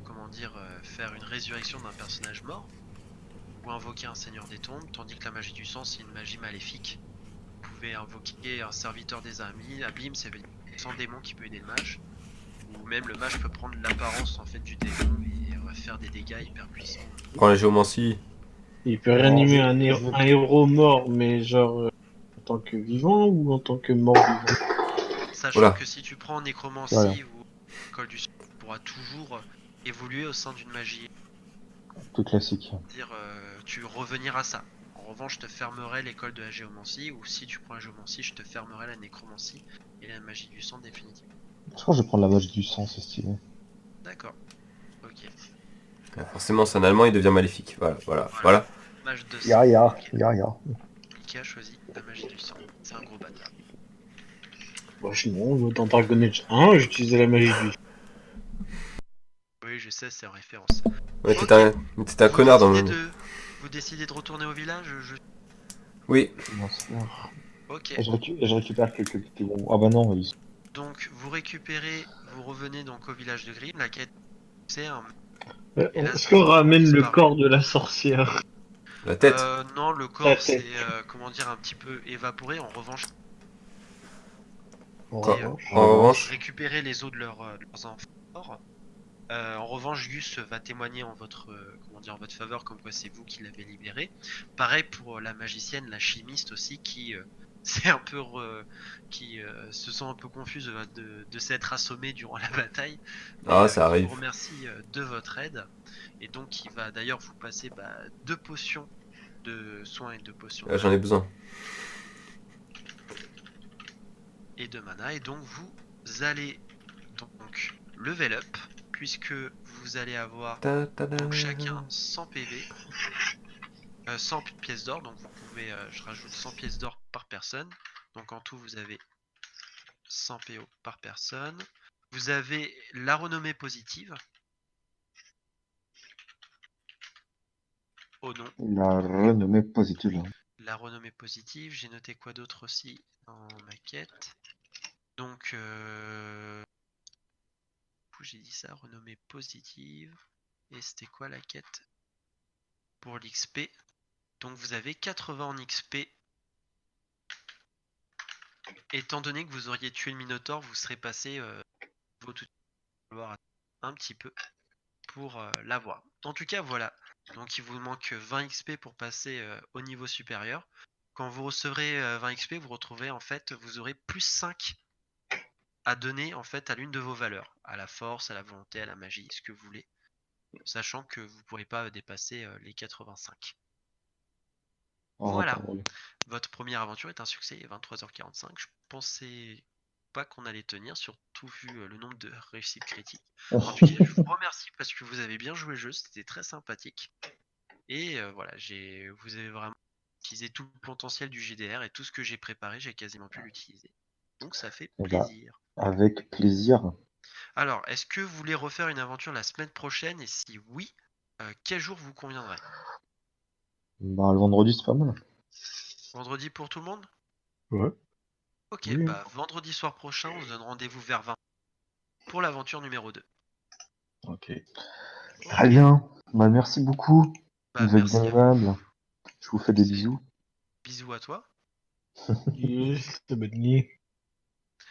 comment dire faire une résurrection d'un personnage mort, ou invoquer un seigneur des tombes, tandis que la magie du sang c'est une magie maléfique. Vous pouvez invoquer un serviteur des abîmes, c'est sans démon qui peut aider le mage, ou même le mage peut prendre l'apparence en fait du démon et faire des dégâts hyper puissants. Prends la géomancie. Il peut Non, réanimer un héros mort, mais genre en tant que vivant ou en tant que mort vivant? Sachant Voilà. que si tu prends Voilà, nécromancie ou école du sang, tu pourras toujours évoluer au sein d'une magie. tout classique. Dire tu revenir à ça. En revanche, je te fermerai l'école de la géomancie, ou si tu prends la géomancie, je te fermerai la nécromancie et la magie du sang définitive. Je crois que je vais prendre la magie du sang, c'est stylé. D'accord, ok. Ah, forcément, c'est un allemand, il devient maléfique. Voilà, voilà, Voilà. voilà. Mage de sang. Ya ya, Ok. ya ya. Mika a choisi la magie du sang. C'est un gros bâtard. Bah, sinon, dans Dragon Age 1, j'utilisais la magie du. Oui, je sais, c'est en référence. Ouais, Ok. t'étais un connard dans le. Vous décidez de retourner au village Oui. Bien sûr. Ok. Et je récupère quelques petits bonbons. Ah bah non, ils sont... Donc vous revenez donc au village de Grimm, la quête c'est un. Et là, Est-ce qu'on ils ont ramène le disparu. corps de la sorcière? La tête. Non, le La corps tête. c'est comment dire un petit peu évaporé. En revanche, En Quoi. et, revanche, En revanche. récupérer les os de leurs enfants morts. En revanche, Gus va témoigner en votre, comment dire, en votre faveur, comme quoi c'est vous qui l'avez libéré. Pareil pour la magicienne, la chimiste aussi, qui c'est un peu, qui se sent un peu confuse de s'être assommée durant la bataille, mais Ah, ça qui vous arrive. remercie de votre aide, et donc qui va d'ailleurs vous passer 2 potions de soins et 2 potions Là, j'en ai besoin. et de mana, et donc vous allez donc level up, puisque vous allez avoir donc chacun 100 PV, 100 pièces d'or, donc vous pouvez, je rajoute 100 pièces d'or par personne, donc en tout vous avez 100 PO par personne. Vous avez la renommée positive au nom. la renommée positive. Là. La renommée positive, j'ai noté quoi d'autre aussi dans ma quête. Donc, j'ai dit ça, renommée positive. Et c'était quoi la quête pour l'XP? Donc vous avez 80 en XP. Étant donné que vous auriez tué le Minotaure, vous serez passé tout un petit peu pour l'avoir. En tout cas, voilà. Donc il vous manque 20 XP pour passer au niveau supérieur. Quand vous recevrez 20 XP, vous retrouvez en fait, vous aurez plus 5 à donner en fait à l'une de vos valeurs, à la force, à la volonté, à la magie, ce que vous voulez, sachant que vous ne pourrez pas dépasser les 85. Voilà. parole. Votre première aventure est un succès, 23h45. Je pensais pas qu'on allait tenir, surtout vu le nombre de réussites critiques. En tout cas, je vous remercie parce que vous avez bien joué le jeu, c'était très sympathique. Et voilà, vous avez vraiment utilisé tout le potentiel du GDR et tout ce que j'ai préparé, j'ai quasiment pu l'utiliser. Donc ça fait Eh ben, plaisir. avec plaisir. Alors, est-ce que vous voulez refaire une aventure la semaine prochaine? Et si oui, quel jour vous conviendrait? Bah, le vendredi, c'est pas mal. Vendredi pour tout le monde? Ouais. Ok, Oui. bah vendredi soir prochain, on se donne rendez-vous vers 20 pour l'aventure numéro 2. Ok. Ok. Très bien. Bah, merci beaucoup. Bah Vous êtes bien merci à vous. aimable. Je vous fais des C'est- bisous. Bisous à toi. Yes, bonne nuit.